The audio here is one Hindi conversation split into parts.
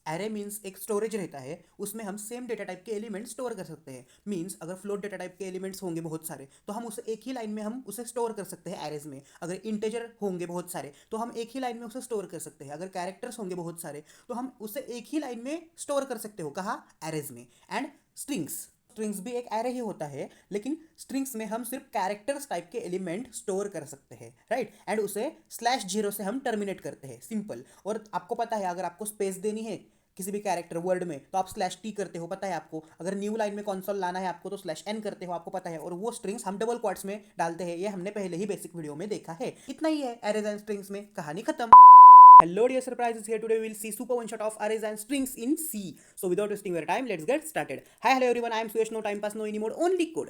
एरे मीन्स एक स्टोरेज रहता है, उसमें हम सेम डेटा टाइप के एलिमेंट स्टोर कर सकते हैं। मीन्स अगर फ्लोट डेटा टाइप के एलिमेंट्स होंगे बहुत सारे तो हम उसे एक ही लाइन में हम उसे स्टोर कर सकते हैं एरेज में। अगर इंटेजर होंगे बहुत सारे तो हम एक ही लाइन में उसे स्टोर कर सकते हैं। अगर कैरेक्टर्स होंगे बहुत सारे तो हम उसे एक ही लाइन में स्टोर कर सकते हो, कहाँ, एरेज में। एंड स्ट्रिंग्स, स्ट्रिंग्स भी एक एरे ही होता है, लेकिन स्ट्रिंग्स में हम सिर्फ कैरेक्टर्स टाइप के एलिमेंट स्टोर कर सकते हैं, राइट। एंड उसे /0 से हम टर्मिनेट करते हैं, सिंपल। और आपको पता है अगर आपको स्पेस देनी है किसी भी कैरेक्टर वर्ड में तो आप /t करते हो, पता है आपको। अगर न्यू लाइन में कंसोल लाना है आपको तो /n करते हो, आपको पता है। और वो स्ट्रिंग्स हम डबल क्वाट्स में डालते हैं, ये हमने पहले ही बेसिक वीडियो में देखा है। इतना ही है एरेज एंड स्ट्रिंग्स में, कहानी खत्म। Hello dear surprises, here today we will see super one shot of arrays and strings in C. So without wasting your time, let's get started. Hi hello everyone, I am Suyash, no time pass, no any more, only code.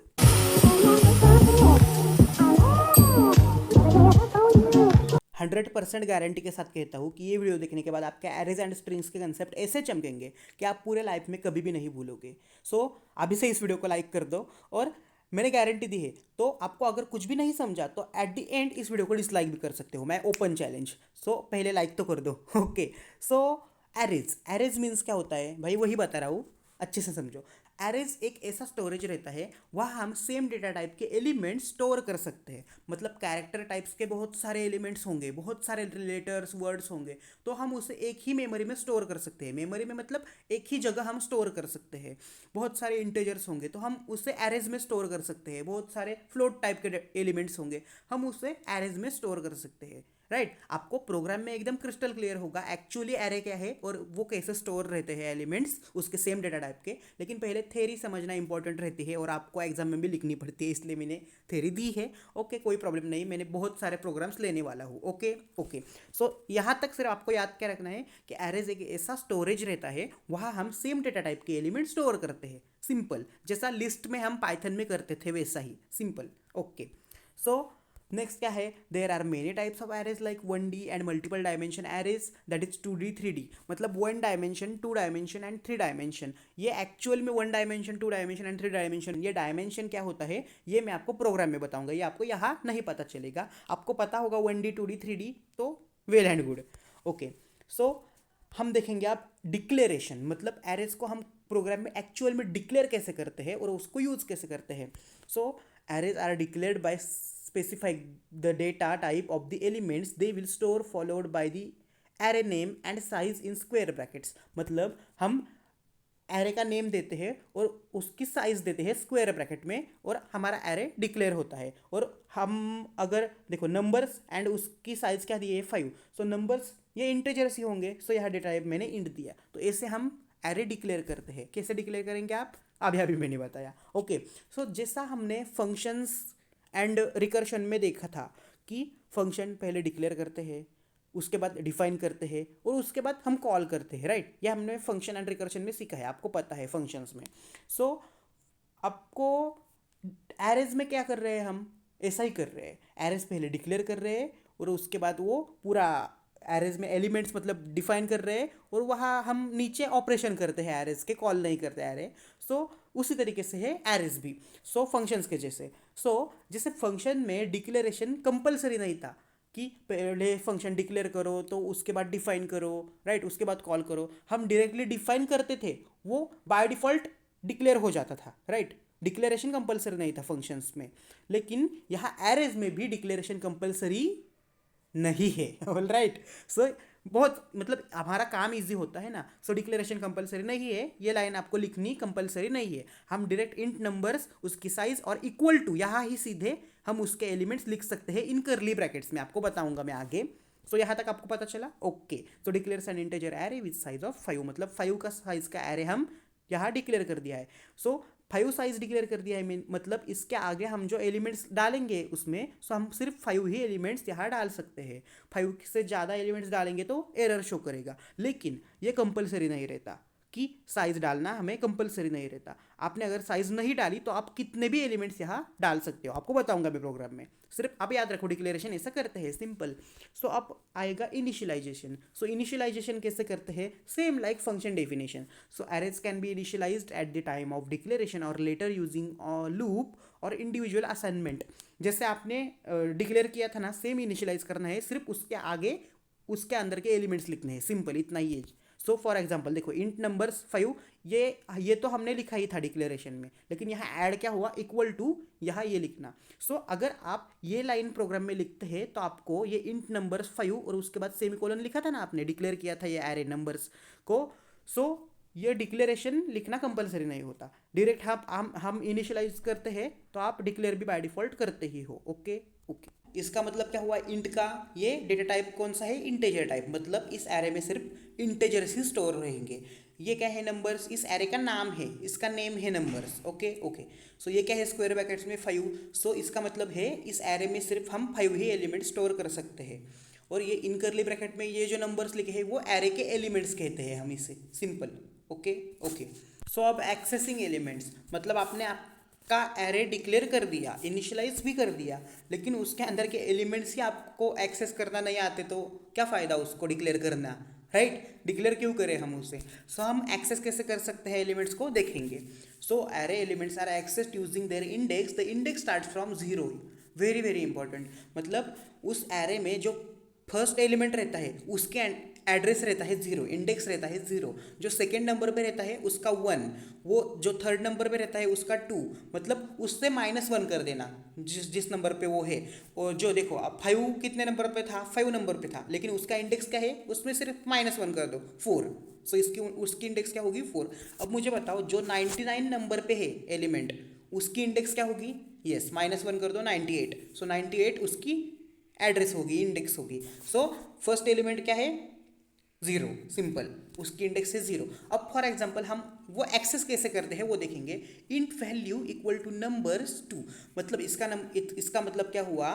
100% guarantee के साथ कहता हूँ कि ये वीडियो देखने के बाद आपके एरेज एंड स्ट्रिंग्स के कंसेप्ट ऐसे चमकेंगे कि आप पूरे लाइफ में कभी भी नहीं भूलोगे। सो अभी से इस वीडियो को लाइक कर दो, और मैंने गारंटी दी है तो आपको अगर कुछ भी नहीं समझा तो एट द एंड इस वीडियो को डिसलाइक भी कर सकते हो, मैं ओपन चैलेंज। सो पहले लाइक तो कर दो। ओके, सो एरेज, एरेज मीन्स क्या होता है भाई, वही बता रहा हूँ, अच्छे से समझो। एरेज एक ऐसा स्टोरेज रहता है, वहाँ हम सेम डेटा टाइप के एलिमेंट्स स्टोर कर सकते हैं। मतलब कैरेक्टर टाइप्स के बहुत सारे एलिमेंट्स होंगे, बहुत सारे रिलेटर्स वर्ड्स होंगे, तो हम उसे एक ही मेमोरी में स्टोर कर सकते हैं। मेमोरी में मतलब एक ही जगह हम स्टोर कर सकते हैं। बहुत सारे इंटेजर्स होंगे तो हम उसे एरेज में स्टोर कर सकते हैं। बहुत सारे फ्लोट टाइप के एलिमेंट्स होंगे, हम उसे एरेज में स्टोर कर सकते हैं, राइट। आपको प्रोग्राम में एकदम क्रिस्टल क्लियर होगा एक्चुअली एरे क्या है और वो कैसे स्टोर रहते हैं एलिमेंट्स उसके सेम डेटा टाइप के। लेकिन पहले थ्योरी समझना इंपॉर्टेंट रहती है और आपको एग्जाम में भी लिखनी पड़ती है, इसलिए मैंने थ्योरी दी है। ओके, कोई प्रॉब्लम नहीं, मैंने बहुत सारे प्रोग्राम्स लेने वाला हूँ। ओके ओके, सो यहाँ तक सिर्फ आपको याद क्या रखना है कि एरेज एक ऐसा स्टोरेज रहता है, वहाँ हम सेम डेटा टाइप के एलिमेंट स्टोर करते हैं, सिंपल। जैसा लिस्ट में हम पाइथन में करते थे वैसा ही, सिंपल। ओके, सो नेक्स्ट क्या है, there are many types of arrays like 1D and multiple dimension arrays, that is 2D 3D। मतलब 1 डायमेंशन, 2 डायमेंशन एंड 3 डायमेंशन। ये एक्चुअल में 1 डायमेंशन, 2 डायमेंशन एंड 3 डायमेंशन, ये डायमेंशन क्या होता है ये मैं आपको प्रोग्राम में बताऊंगा, ये आपको यहाँ नहीं पता चलेगा। आपको पता होगा 1D 2D 3D, तो वेल एंड गुड। ओके, सो हम देखेंगे आप डिक्लेरेशन, मतलब एरेज को हम प्रोग्राम में एक्चुअल में डिक्लेयर कैसे करते हैं और उसको यूज कैसे करते हैं। So arrays are declared by specify the data type of the elements they will store followed by the array name and size in square brackets। मतलब हम एरे का नेम देते हैं और उसकी साइज देते हैं स्क्वायर ब्रैकेट में, और हमारा एरे डिक्लेयर होता है। और हम अगर देखो नंबर्स एंड उसकी साइज क्या दी है 5, सो नंबर्स ये इंटीजर्स ही होंगे, सो यहाँ डेटा टाइप मैंने इंट दिया। तो ऐसे हम एरे डिक्लेयर करते हैं। कैसे डिक्लेयर करेंगे आप, अभी अभी मैंने बताया। ओके, सो जैसा हमने फंक्शंस एंड रिकर्शन में देखा था कि फंक्शन पहले डिक्लेयर करते हैं, उसके बाद डिफाइन करते हैं और उसके बाद हम कॉल करते हैं, राइट। ये हमने फंक्शन एंड रिकर्शन में सीखा है, आपको पता है फंक्शंस में। सो आपको एरेज में क्या कर रहे हैं, हम ऐसा ही कर रहे हैं। एरेज पहले डिक्लेयर कर रहे हैं और उसके बाद वो पूरा एरेज में एलिमेंट्स मतलब डिफाइन कर रहे हैं, और वहाँ हम नीचे ऑपरेशन करते हैं एरेज के, कॉल नहीं करते एरे। सो उसी तरीके से है एरेज भी, सो फंक्शंस के जैसे। सो जैसे फंक्शन में डिक्लेरेशन कंपलसरी नहीं था कि पहले फंक्शन डिक्लेयर करो तो उसके बाद डिफाइन करो, राइट, उसके बाद कॉल करो। हम डायरेक्टली डिफाइन करते थे, वो बाय डिफ़ॉल्ट डिक्लेयर हो जाता था, राइट। डिक्लेरेशन कंपलसरी नहीं था फंक्शंस में, लेकिन यहाँ एरेज में भी डिक्लेरेशन कंपलसरी नहीं है। ऑल राइट, सो बहुत मतलब हमारा काम इजी होता है ना। सो डिक्लेरेशन कंपलसरी नहीं है, ये लाइन आपको लिखनी कंपलसरी नहीं है। हम डायरेक्ट इंट नंबर्स, उसकी साइज और इक्वल टू यहाँ ही सीधे हम उसके एलिमेंट्स लिख सकते हैं इन करली ब्रैकेट्स में, आपको बताऊंगा मैं आगे। सो यहाँ तक आपको पता चला। Okay, so declares N integer array with size of 5, मतलब 5 का साइज का एरे हम यहाँ डिक्लेयर कर दिया है। सो 5 साइज डिक्लेयर कर दिया है, मतलब इसके आगे हम जो एलिमेंट्स डालेंगे उसमें, सो हम सिर्फ 5 ही एलिमेंट्स यहाँ डाल सकते हैं। 5 से ज़्यादा एलिमेंट्स डालेंगे तो एरर शो करेगा, लेकिन ये कंपलसरी नहीं रहता कि साइज डालना हमें कंपलसरी नहीं रहता। आपने अगर साइज नहीं डाली तो आप कितने भी एलिमेंट्स यहाँ डाल सकते हो, आपको बताऊंगा मैं प्रोग्राम में। सिर्फ आप याद रखो डिक्लेरेशन ऐसा करते हैं, सिंपल। सो अब आएगा इनिशियलाइजेशन। सो इनिशियलाइजेशन कैसे करते हैं, same like function definition. So arrays can be initialised eight the time of declaration और लेटर यूजिंग लूप और इंडिविजुअल असाइनमेंट। जैसे आपने डिक्लेयर किया था ना, सेम इनिशियलाइज करना है, सिर्फ उसके आगे उसके अंदर के एलिमेंट्स लिखने हैं, सिंपल, इतना ही है। सो फॉर एग्जांपल देखो इंट नंबर्स 5, ये तो हमने लिखा ही था डिक्लेरेशन में, लेकिन यहाँ ऐड क्या हुआ, इक्वल टू, यहाँ ये लिखना। सो अगर आप ये लाइन प्रोग्राम में लिखते हैं तो आपको ये इंट नंबर्स 5 और उसके बाद सेमीकोलन लिखा था ना, आपने डिक्लेयर किया था ये एरे नंबर्स को। सो ये डिक्लेरेशन लिखना कंपलसरी नहीं होता, डायरेक्ट हम इनिशियलाइज करते हैं तो आप डिक्लेयर भी बाय डिफॉल्ट करते ही हो। ओके ओके, इसका मतलब क्या हुआ, इंट का ये डेटा टाइप कौन सा है, इंटेजर टाइप, मतलब इस एरे में सिर्फ इंटेजर्स ही स्टोर रहेंगे। ये क्या है, नंबर्स, इस एरे का नाम है, इसका नेम है नंबर्स। ओके ओके, सो ये क्या है, स्क्वायर ब्रैकेट्स में 5। सो इसका मतलब है इस एरे में सिर्फ हम 5 ही एलिमेंट स्टोर कर सकते हैं। और ये इन करली ब्रैकेट में ये जो नंबर्स लिखे हैं वो एरे के एलिमेंट्स कहते हैं हम इसे, सिंपल। ओके ओके, सो अब एक्सेसिंग एलिमेंट्स, मतलब आपने आपका एरे डिक्लेयर कर दिया, इनिशियलाइज भी कर दिया, लेकिन उसके अंदर के एलिमेंट्स ही आपको एक्सेस करना नहीं आते तो क्या फ़ायदा उसको डिक्लेयर करना, राइट? डिक्लेयर क्यों करें हम उसे? सो हम एक्सेस कैसे कर सकते हैं एलिमेंट्स को, देखेंगे। So array elements are accessed using their index, the index start from 0। Very very important, मतलब उस एरे में जो फर्स्ट एलिमेंट रहता है उसके एड्रेस रहता है 0, इंडेक्स रहता है 0, जो सेकेंड नंबर पे रहता है उसका 1, वो जो थर्ड नंबर पे रहता है उसका 2, मतलब उससे -1 कर देना जिस जिस नंबर पे वो है। और जो देखो अब 5 कितने नंबर पे था, 5 नंबर पे था, लेकिन उसका इंडेक्स क्या है, उसमें सिर्फ -1 कर दो, 4। सो इसकी उसकी इंडेक्स क्या होगी, 4। अब मुझे बताओ जो 99 नंबर पे है एलिमेंट, उसकी इंडेक्स क्या होगी, यस -1 कर दो, 98। सो 98 उसकी एड्रेस होगी, इंडेक्स होगी। सो फर्स्ट एलिमेंट क्या है, 0, सिंपल, उसकी इंडेक्स है 0। अब फॉर एग्जांपल हम वो एक्सेस कैसे करते हैं वो देखेंगे। Int value equal two numbers 2, मतलब इसका मतलब क्या हुआ,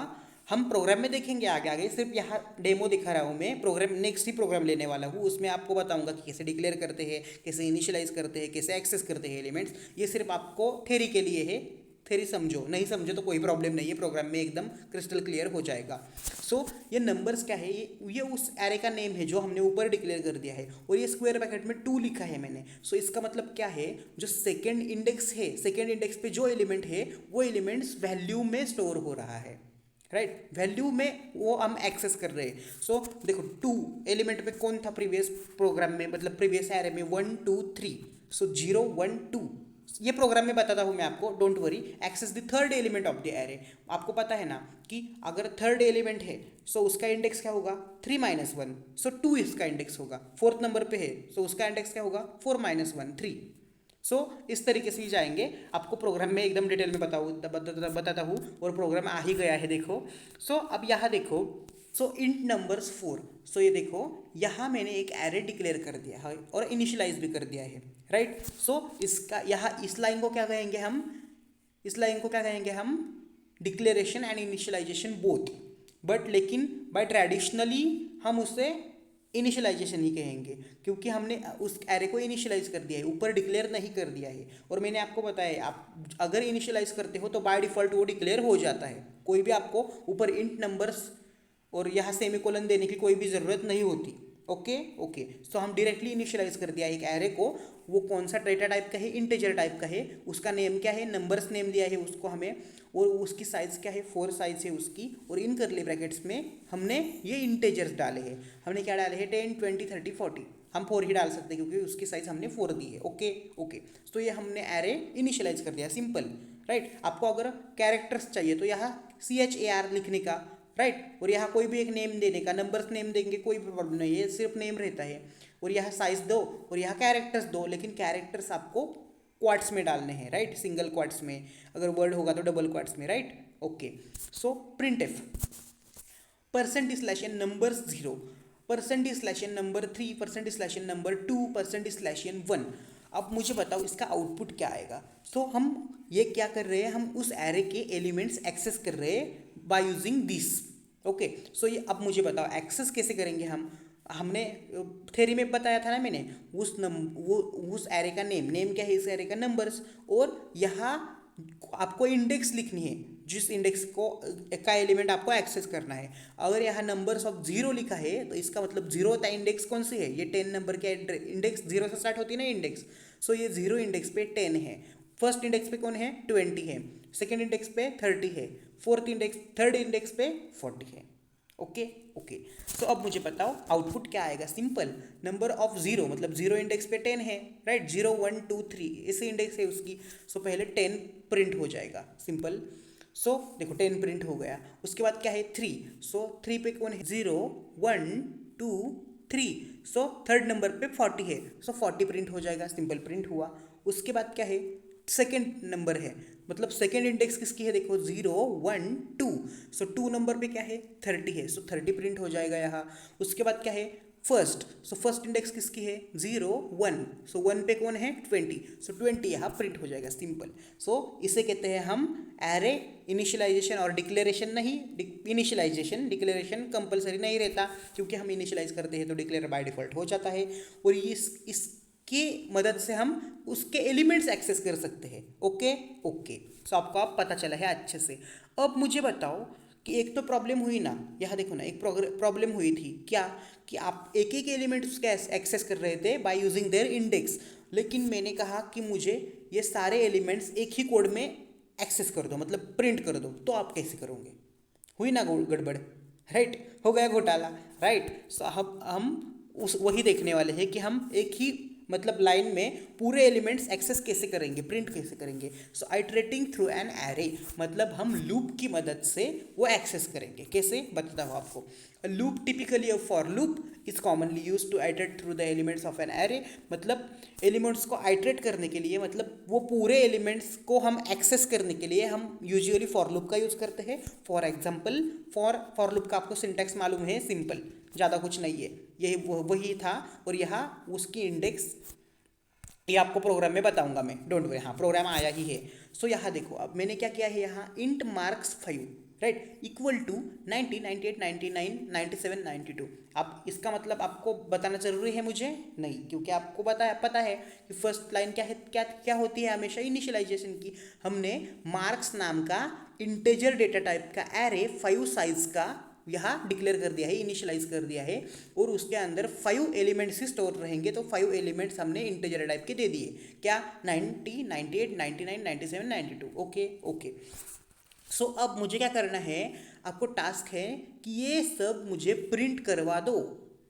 हम प्रोग्राम में देखेंगे आगे आगे, सिर्फ यहाँ डेमो दिखा रहा हूँ मैं, प्रोग्राम नेक्स्ट ही प्रोग्राम लेने वाला हूँ, उसमें आपको बताऊंगा कि कैसे डिक्लेयर करते हैं, कैसे इनिशियलाइज करते हैं, कैसे एक्सेस करते हैं एलिमेंट्स। ये सिर्फ आपको थ्योरी के लिए है, थ्योरी समझो, नहीं समझो तो कोई प्रॉब्लम नहीं है, प्रोग्राम में एकदम क्रिस्टल क्लियर हो जाएगा। सो ये नंबर्स क्या है, ये उस एरे का नेम है जो हमने ऊपर डिक्लेयर कर दिया है, और ये स्क्वायर ब्रैकेट में 2 लिखा है मैंने। सो इसका मतलब क्या है, जो सेकेंड इंडेक्स है, सेकेंड इंडेक्स पे जो एलिमेंट है वो एलिमेंट्स वैल्यू में स्टोर हो रहा है, राइट? वैल्यू में वो हम एक्सेस कर रहे हैं। सो देखो 2 एलिमेंट पे कौन था प्रीवियस प्रोग्राम में, मतलब प्रीवियस एरे में 1 2 3। सो 0 1 2, ये प्रोग्राम में बताता हूँ मैं आपको, don't worry. Access the third element of the array, आपको पता है ना कि अगर थर्ड एलिमेंट है सो उसका इंडेक्स क्या होगा, 3 -1। सो 2 इसका इंडेक्स होगा, फोर्थ नंबर पे है सो उसका इंडेक्स क्या होगा, 4 -1 3। सो इस तरीके से ही जाएंगे, आपको प्रोग्राम में एकदम डिटेल में बताता हूँ, और प्रोग्राम आ ही गया है देखो। सो अब यहाँ देखो, सो इंट नंबर्स 4। सो ये देखो यहाँ मैंने एक एरे डिक्लेयर कर दिया है और इनिशियलाइज भी कर दिया है, राइट? सो इसका यहाँ इस लाइन को क्या कहेंगे हम, इस लाइन को क्या कहेंगे हम, declaration and initialisation both, but लेकिन बाय ट्रेडिशनली हम उसे इनिशियलाइजेशन ही कहेंगे, क्योंकि हमने उस एरे को इनिशियलाइज कर दिया है, ऊपर डिक्लेयर नहीं कर दिया है। और मैंने आपको बताया आप अगर इनिशियलाइज करते हो तो बाय डिफॉल्ट वो डिक्लेयर हो जाता है, कोई भी आपको ऊपर इंट नंबर्स और यहाँ सेमीकोलन देने की कोई भी ज़रूरत नहीं होती। ओके ओके, सो हम डायरेक्टली इनिशियलाइज कर दिया एक एरे को, वो कौन सा डेटा टाइप का है, इंटीजर टाइप का है, उसका नेम क्या है, नंबर्स नेम दिया है उसको हमें, और उसकी साइज़ क्या है, 4 साइज़ है उसकी, और इन करली ब्रैकेट्स में हमने ये इंटीजर्स डाले हैं। हमने क्या डाले हैं, 10 20 30 40, हम 4 ही डाल सकते हैं क्योंकि उसकी साइज़ हमने 4 दी है। ओके ओके, तो ये हमने एरे इनिशियलाइज कर दिया, सिंपल, राइट? आपको अगर कैरेक्टर्स चाहिए तो यहाँ CHAR लिखने का, राइट? और यहाँ कोई भी एक नेम देने का, नंबर्स नेम देंगे कोई भी प्रॉब्लम नहीं है, सिर्फ नेम रहता है। और यहाँ साइज दो और यहाँ कैरेक्टर्स दो, लेकिन कैरेक्टर्स आपको क्वाड्स में डालने हैं, राइट? सिंगल क्वाड्स में, अगर वर्ड होगा तो डबल क्वाड्स में, right? Okay, so printf %n number 0, %n number 3, %n number 2, %n 1। अब मुझे बताओ इसका आउटपुट क्या आएगा। सो हम ये क्या कर रहे हैं, हम उस एरे के एलिमेंट्स एक्सेस कर रहे हैं बाय यूजिंग दिस। ओके, सो ये अब मुझे बताओ एक्सेस कैसे करेंगे हम, हमने थ्योरी में बताया था ना मैंने, उस एरे का नेम क्या है, इस एरे का नंबर्स, और यहाँ आपको इंडेक्स लिखनी है, जिस इंडेक्स को का एलिमेंट आपको एक्सेस करना है। अगर यहाँ नंबर्स ऑफ 0 लिखा है तो इसका मतलब 0 होता है, इंडेक्स कौन सी है, ये 10 नंबर के इंडेक्स 0 से स्टार्ट होती है ना इंडेक्स। सो ये 0 इंडेक्स पे 10 है, फर्स्ट इंडेक्स पे कौन है, 20 है, सेकेंड इंडेक्स पे 30 है, थर्ड इंडेक्स पे 40 है। Okay okay. सो अब मुझे बताओ आउटपुट क्या आएगा। सिंपल, नंबर ऑफ जीरो, मतलब जीरो इंडेक्स पे 10 है, राइट। 0 1 2 3 ऐसे इंडेक्स है उसकी। सो पहले 10 प्रिंट हो जाएगा, सिंपल। सो देखो 10 प्रिंट हो गया। उसके बाद क्या है 3। सो 3 पे कौन है, 0 1 2 3। सो थर्ड नंबर पे 40 है, सो 40 प्रिंट हो जाएगा, सिंपल प्रिंट हुआ। उसके बाद क्या है, सेकेंड नंबर है, मतलब सेकेंड इंडेक्स किसकी है, देखो 0 1 2। सो 2 नंबर पे क्या है 30 है, सो 30 प्रिंट हो जाएगा यहाँ। उसके बाद क्या है फर्स्ट, सो फर्स्ट इंडेक्स किसकी है 0 1। सो 1 पे कौन है 20, सो 20 यहाँ प्रिंट हो जाएगा, सिंपल। सो इसे कहते हैं हम एरे इनिशियलाइजेशन और डिक्लेरेशन नहीं। इनिशियलाइजेशन, डिक्लेरेशन कंपलसरी नहीं रहता, क्योंकि हम इनिशियलाइज करते हैं तो डिक्लेयर बाय डिफॉल्ट हो जाता है। और इस की मदद से हम उसके एलिमेंट्स एक्सेस कर सकते हैं। Okay okay. सो आपको आप पता चला है अच्छे से। अब मुझे बताओ कि एक तो प्रॉब्लम हुई ना, यहाँ देखो ना, एक प्रॉब्लम हुई थी क्या, कि आप एक एक एलिमेंट उसके एक्सेस कर रहे थे बाय यूजिंग देयर इंडेक्स। लेकिन मैंने कहा कि मुझे ये सारे एलिमेंट्स एक ही कोड में एक्सेस कर दो, मतलब प्रिंट कर दो, तो आप कैसे करोगे। हुई ना गड़बड़, राइट, हो गया घोटाला, राइट। सो हम उस वही देखने वाले हैं कि हम एक ही मतलब लाइन में पूरे एलिमेंट्स एक्सेस कैसे करेंगे, प्रिंट कैसे करेंगे। सो आइटरेटिंग थ्रू एन एरे, मतलब हम लूप की मदद से वो एक्सेस करेंगे। कैसे बताता हूँ आपको। Loop typically a for loop is commonly use to iterate through the elements of an array, मतलब एलिमेंट्स को आइटरेट करने के लिए, मतलब वो पूरे एलिमेंट्स को हम एक्सेस करने के लिए हम यूजुअली फॉर लूप का यूज़ करते हैं। फॉर एग्जाम्पल, फॉर लूप का आपको सिंटैक्स मालूम है, सिंपल, ज़्यादा कुछ नहीं है, यही वही था। और यहाँ उसकी इंडेक्स ये आपको प्रोग्राम में बताऊंगा मैं, डोंट वरी, हाँ प्रोग्राम आया ही है। सो यहाँ देखो, अब मैंने क्या किया है, यहाँ int marks 5, right, equal to 90 98 99 97 92। अब इसका मतलब आपको बताना जरूरी है मुझे नहीं, क्योंकि आपको पता है कि फर्स्ट लाइन क्या है, क्या क्या होती है हमेशा इनिशियलाइजेशन की। हमने मार्क्स नाम का इंटेजर डेटा टाइप का एरे 5 साइज का यहाँ डिक्लेयर कर दिया है, इनिशियलाइज कर दिया है। और उसके अंदर 5 एलिमेंट्स ही स्टोर रहेंगे, तो 5 एलिमेंट्स हमने इंटीजर टाइप के दे दिए, क्या 90 98 99 97 92। Okay okay. सो अब मुझे क्या करना है, आपको टास्क है कि ये सब मुझे प्रिंट करवा दो,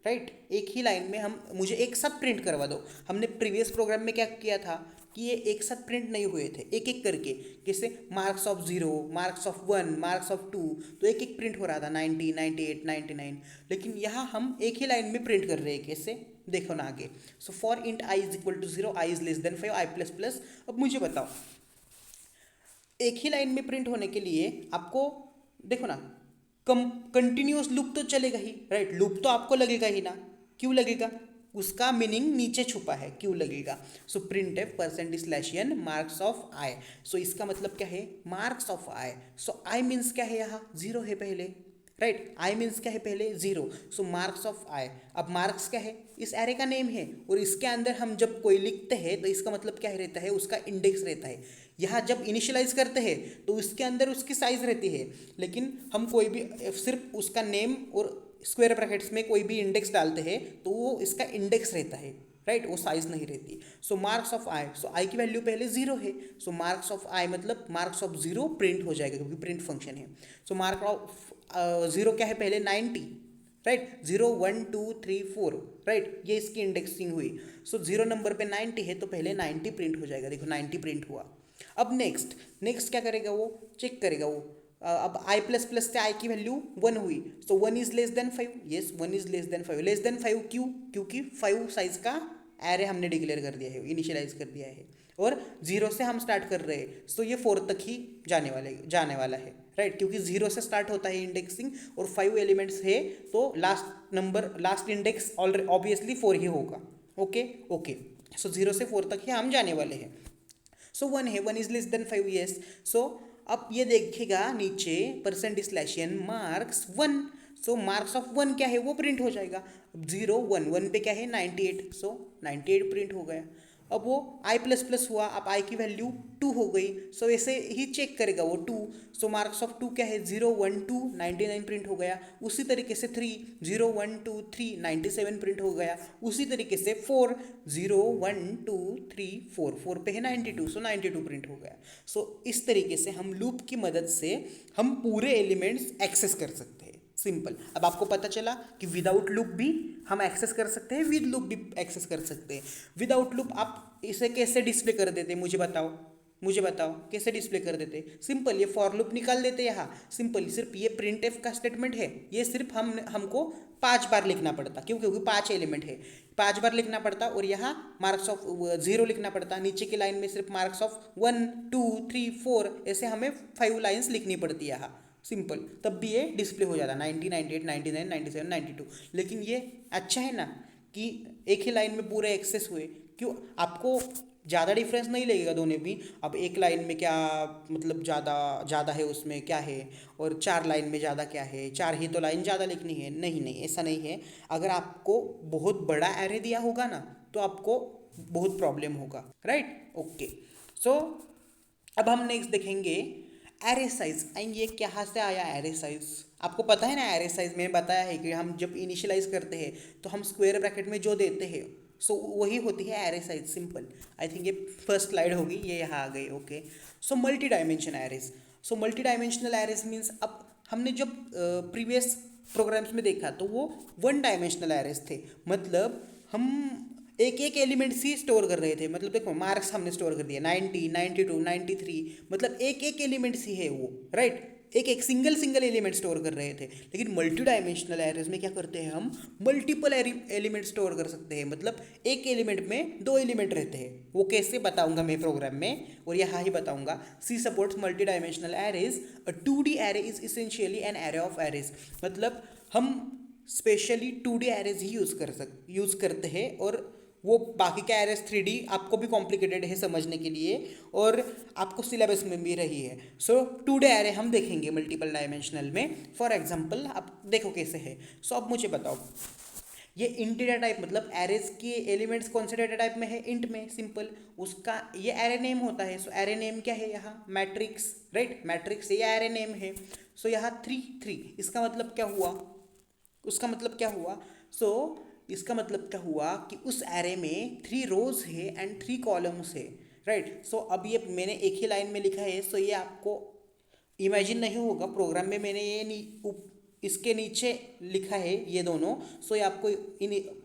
राइट। एक ही लाइन में हम मुझे एक साथ प्रिंट करवा दो। हमने प्रीवियस प्रोग्राम में क्या किया था कि ये एक साथ प्रिंट नहीं हुए थे, एक एक करके, जैसे marks of 0, marks of 1, marks of 2, तो एक एक प्रिंट हो रहा था 90 98 99। लेकिन यहाँ हम एक ही लाइन में प्रिंट कर रहे हैं, कैसे देखो ना आगे। So for int i is equal to 0, i is less than 5, i plus plus. अब मुझे बताओ, एक ही लाइन में प्रिंट होने के लिए आपको देखो ना, कंटिन्यूअस लूप तो चलेगा ही, राइट। लूप तो आपको लगेगा ही ना, क्यों लगेगा, उसका मीनिंग नीचे छुपा है, क्यों लगेगा। So print F percent slash N marks of I. So इसका मतलब क्या है, marks of I. So I means क्या है, यहाँ 0 है पहले, राइट। आई मीन्स क्या है पहले 0। सो मार्क्स ऑफ आई। अब मार्क्स क्या है, इस एरे का नेम है, और इसके अंदर हम जब कोई लिखते हैं तो इसका मतलब क्या रहता है, उसका इंडेक्स रहता है। यहाँ जब इनिशियलाइज करते हैं तो उसके अंदर उसकी साइज रहती है, लेकिन हम कोई भी सिर्फ उसका नेम और स्क्वायर ब्रैकेट्स में कोई भी इंडेक्स डालते हैं तो वो इसका इंडेक्स रहता है, राइट, वो साइज नहीं रहती। सो marks of I, so I की वैल्यू पहले 0 है। सो मार्क्स ऑफ आई मतलब मार्क्स ऑफ 0 प्रिंट हो जाएगा, क्योंकि प्रिंट फंक्शन है। सो मार्क ऑफ 0 क्या है पहले 90, राइट, 0 1 2 3 4, राइट, ये इसकी इंडेक्सिंग हुई। सो 0 नंबर पे 90 है तो पहले 90 प्रिंट हो जाएगा, देखो 90 प्रिंट हुआ। अब नेक्स्ट नेक्स्ट क्या करेगा, वो चेक करेगा वो, अब आई प्लस प्लस से आई की वैल्यू 1 हुई, सो 1 is less than 5, yes 1 is less than 5। Less than 5 क्यों, क्योंकि 5 साइज का एरे हमने डिक्लेयर कर दिया है, इनिशियलाइज कर दिया है, और 0 से हम स्टार्ट कर रहे हैं, सो ये 4 तक ही जाने वाला है, राइट, क्योंकि 0 से स्टार्ट होता है इंडेक्सिंग, और 5 एलिमेंट्स है तो लास्ट इंडेक्स ऑलरेडी ऑब्वियसली 4 ही होगा। Okay okay. सो 0 से 4 तक ही हम जाने वाले हैं। सो 1 है, 1 is less than 5, yes. So अब ये देखेगा नीचे percent slash N marks 1। So marks of 1 क्या है, वो प्रिंट हो जाएगा। अब 0 1 1 पे क्या है 98, सो 98 प्रिंट हो गया। अब वो आई प्लस प्लस हुआ, अब आई की वैल्यू 2 हो गई, सो ऐसे ही चेक करेगा वो 2। सो मार्क्स ऑफ 2 क्या है 0 1 2 99 प्रिंट हो गया। उसी तरीके से 3 0 1 2 3 97 प्रिंट हो गया। उसी तरीके से 4 0 1 2 3 4, 4 पे है 92, सो 92 प्रिंट हो गया। सो इस तरीके से हम लूप की मदद से हम पूरे एलिमेंट्स एक्सेस कर सकते हैं, सिंपल। अब आपको पता चला कि विदाउट लूप भी हम एक्सेस कर सकते हैं, विद लूप भी एक्सेस कर सकते हैं। विदाउट लूप आप इसे कैसे डिस्प्ले कर देते, मुझे बताओ कैसे डिस्प्ले कर देते। सिंपल, ये फॉर लूप निकाल देते यहाँ। सिंपल, सिर्फ ये प्रिंट एफ का स्टेटमेंट है, ये सिर्फ हमको 5 बार लिखना पड़ता, क्यों? क्योंकि 5 एलिमेंट है, 5 बार लिखना पड़ता। और यहाँ मार्क्स ऑफ 0 लिखना पड़ता। नीचे की लाइन में सिर्फ मार्क्स ऑफ 1 2 3 4 ऐसे हमें 5 लाइन्स लिखनी पड़ती है यहाँ। सिंपल, तब भी ये डिस्प्ले हो जाता 90 98 99 97 92। लेकिन ये अच्छा है ना कि एक ही लाइन में पूरे एक्सेस हुए। क्यों? आपको ज़्यादा डिफरेंस नहीं लगेगा दोनों भी। अब एक लाइन में क्या मतलब ज़्यादा है, उसमें क्या है, और 4 लाइन में ज़्यादा क्या है, 4 ही तो लाइन ज़्यादा लिखनी है। नहीं नहीं, ऐसा नहीं है। अगर आपको बहुत बड़ा एरे दिया होगा ना तो आपको बहुत प्रॉब्लम होगा, राइट? ओके, सो अब हम नेक्स्ट देखेंगे एरे साइज। एंड ये कहाँ से आया एरे साइज? आपको पता है ना, एरे साइज मैंने बताया है कि हम जब इनिशियलाइज करते हैं तो हम स्क्वायर ब्रैकेट में जो देते हैं सो वही होती है array size. Simple, I think ये फर्स्ट स्लाइड होगी, ये यहाँ आ गई। Okay, so multi dimension arrays. So multi dimensional arrays means, अब हमने जब प्रीवियस प्रोग्राम्स में देखा तो वो 1 डायमेंशनल एरेज थे। मतलब हम एक एक एलिमेंट्स ही स्टोर कर रहे थे। मतलब देखो, मार्क्स हमने स्टोर कर दिया 90 92 93, मतलब एक एक एलिमेंट्स ही है वो, राइट? एक एक सिंगल एलिमेंट स्टोर कर रहे थे। लेकिन मल्टी डायमेंशनल एरेज में क्या करते हैं हम? मल्टीपल एलिमेंट स्टोर कर सकते हैं। मतलब एक एलिमेंट में 2 एलिमेंट रहते हैं। वो कैसे बताऊंगा मैं प्रोग्राम में, और यहाँ ही बताऊंगा। C supports multi dimensional arrays. A 2D array is essentially an array of arrays. मतलब हम स्पेशली 2D एरेज ही यूज़ करते हैं, और वो बाकी का एरेज 3D आपको भी कॉम्प्लिकेटेड है समझने के लिए, और आपको सिलेबस में भी रही है। सो 2D एरे हम देखेंगे मल्टीपल डायमेंशनल में। फॉर एग्जांपल आप देखो कैसे है। सो अब मुझे बताओ, ये इंट डेटा टाइप, मतलब एरेज के एलिमेंट्स कौन से डेटा टाइप में है? इंट में। सिंपल, उसका ये एरे नेम होता है। सो एरे नेम क्या है यहाँ? Matrix, right? मैट्रिक्स ये एरे नेम है। सो यहाँ 3 3, इसका मतलब क्या हुआ? उसका मतलब क्या हुआ? सो इसका मतलब क्या हुआ कि उस एरे में 3 रोज है एंड 3 कॉलम्स है, राइट? सो अब ये मैंने एक ही लाइन में लिखा है, सो ये आपको इमेजिन नहीं होगा। प्रोग्राम में मैंने इसके नीचे लिखा है ये दोनों, सो ये आपको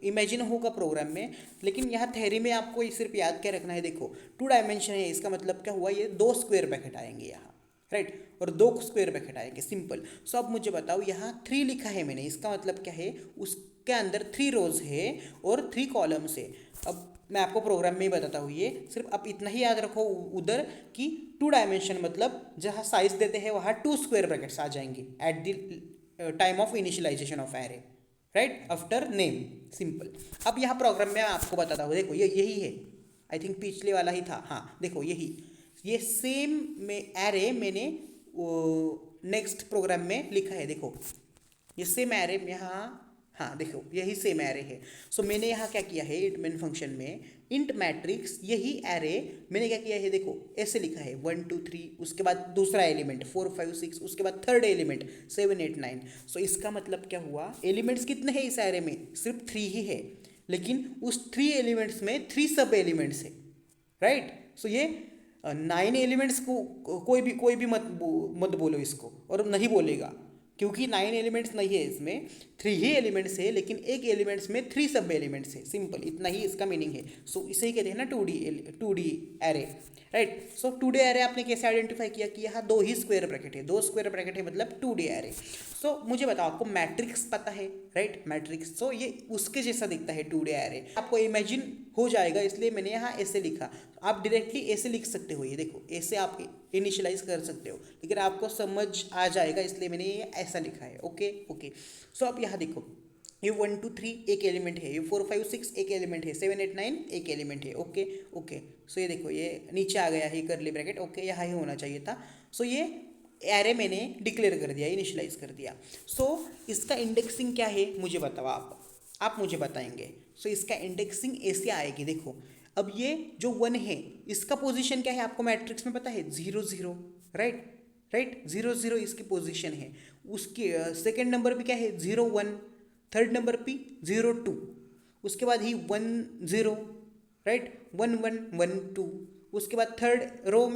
इमेजिन होगा प्रोग्राम में। लेकिन यहाँ थ्योरी में आपको ये सिर्फ याद क्या रखना है, देखो 2 डायमेंशन है, इसका मतलब क्या हुआ? ये 2 स्क्वायर ब्रैकेट आएंगे यहाँ, राइट? और 2 स्क्वायर ब्रैकेट आएंगे। सिंपल। सो अब मुझे बताओ, यहाँ 3 लिखा है मैंने, इसका मतलब क्या है? उसके अंदर 3 रोज है और 3 कॉलम्स है। अब मैं आपको प्रोग्राम में ही बताता हूँ, ये सिर्फ आप इतना ही याद रखो उधर कि 2 डायमेंशन मतलब जहाँ साइज देते हैं वहाँ 2 स्क्वायर ब्रैकेट्स आ जाएंगे at the time of initialization of array, right? After name. Simple. अब यहाँ प्रोग्राम में आपको बताता हूँ, देखो ये यही है, आई थिंक पिछले वाला ही था। हाँ देखो, यही ये सेम में एरे मैंने नेक्स्ट प्रोग्राम में लिखा है। देखो ये सेम एरे में यहाँ, हाँ देखो यही सेम एरे है। सो मैंने यहाँ क्या किया है, इंट मेन फंक्शन में इंट मैट्रिक्स, यही एरे मैंने क्या किया है, देखो ऐसे लिखा है 1 2 3, उसके बाद दूसरा एलिमेंट 4 5 6, उसके बाद थर्ड एलिमेंट 7 8 9। सो इसका मतलब क्या हुआ? एलिमेंट्स कितने हैं इस एरे में? सिर्फ 3 ही है, लेकिन उस 3 एलिमेंट्स में 3 सब एलिमेंट्स है, राइट? सो ये 9 एलिमेंट्स को कोई भी मत बोलो इसको, और नहीं बोलेगा, क्योंकि 9 एलिमेंट्स नहीं है इसमें, 3 ही एलिमेंट्स है। लेकिन एक एलिमेंट्स में 3 सब एलिमेंट्स है। सिंपल, इतना ही इसका मीनिंग है। सो इसे ही कहते हैं ना 2D एरे, राइट? सो 2D एरे आपने कैसे आइडेंटिफाई किया कि यहाँ 2 ही स्क्वायर ब्रैकेट है, 2 स्क्वायर ब्रैकेट है मतलब 2D एरे। सो मुझे बताओ, आपको मैट्रिक्स पता है, राइट? मैट्रिक्स, सो ये उसके जैसा दिखता है 2D एरे, आपको इमेजिन हो जाएगा, इसलिए मैंने यहाँ ऐसे लिखा। आप डायरेक्टली ऐसे लिख सकते हो, ये देखो ऐसे आप इनिशियलाइज कर सकते हो, लेकिन आपको समझ आ जाएगा इसलिए मैंने ये ऐसा लिखा है। Okay okay. सो आप यहाँ देखो, ये 1 2 3 एक एलिमेंट है, ये 4 5 6 एक एलिमेंट है, 7 8 9 एक एलिमेंट है। Okay okay. सो ये देखो, ये नीचे आ गया है करली ब्रैकेट, ओके यहाँ ही होना चाहिए था। सो ये एरे मैंने डिक्लेयर कर दिया, इनिशियलाइज कर दिया। सो इसका इंडेक्सिंग क्या है मुझे बताओ, आप मुझे बताएंगे। सो इसका इंडेक्सिंग ऐसे आएगी, देखो अब ये जो 1 है इसका पोजीशन क्या है आपको मैट्रिक्स में पता है? 0 0, राइट? राइट, 0 0 इसकी पोजीशन है। उसके सेकेंड नंबर पे क्या है? 0 1, थर्ड नंबर पे 0 2, उसके बाद ही 1 0, राइट? 1 1 1 2, उसके बाद थर्ड रो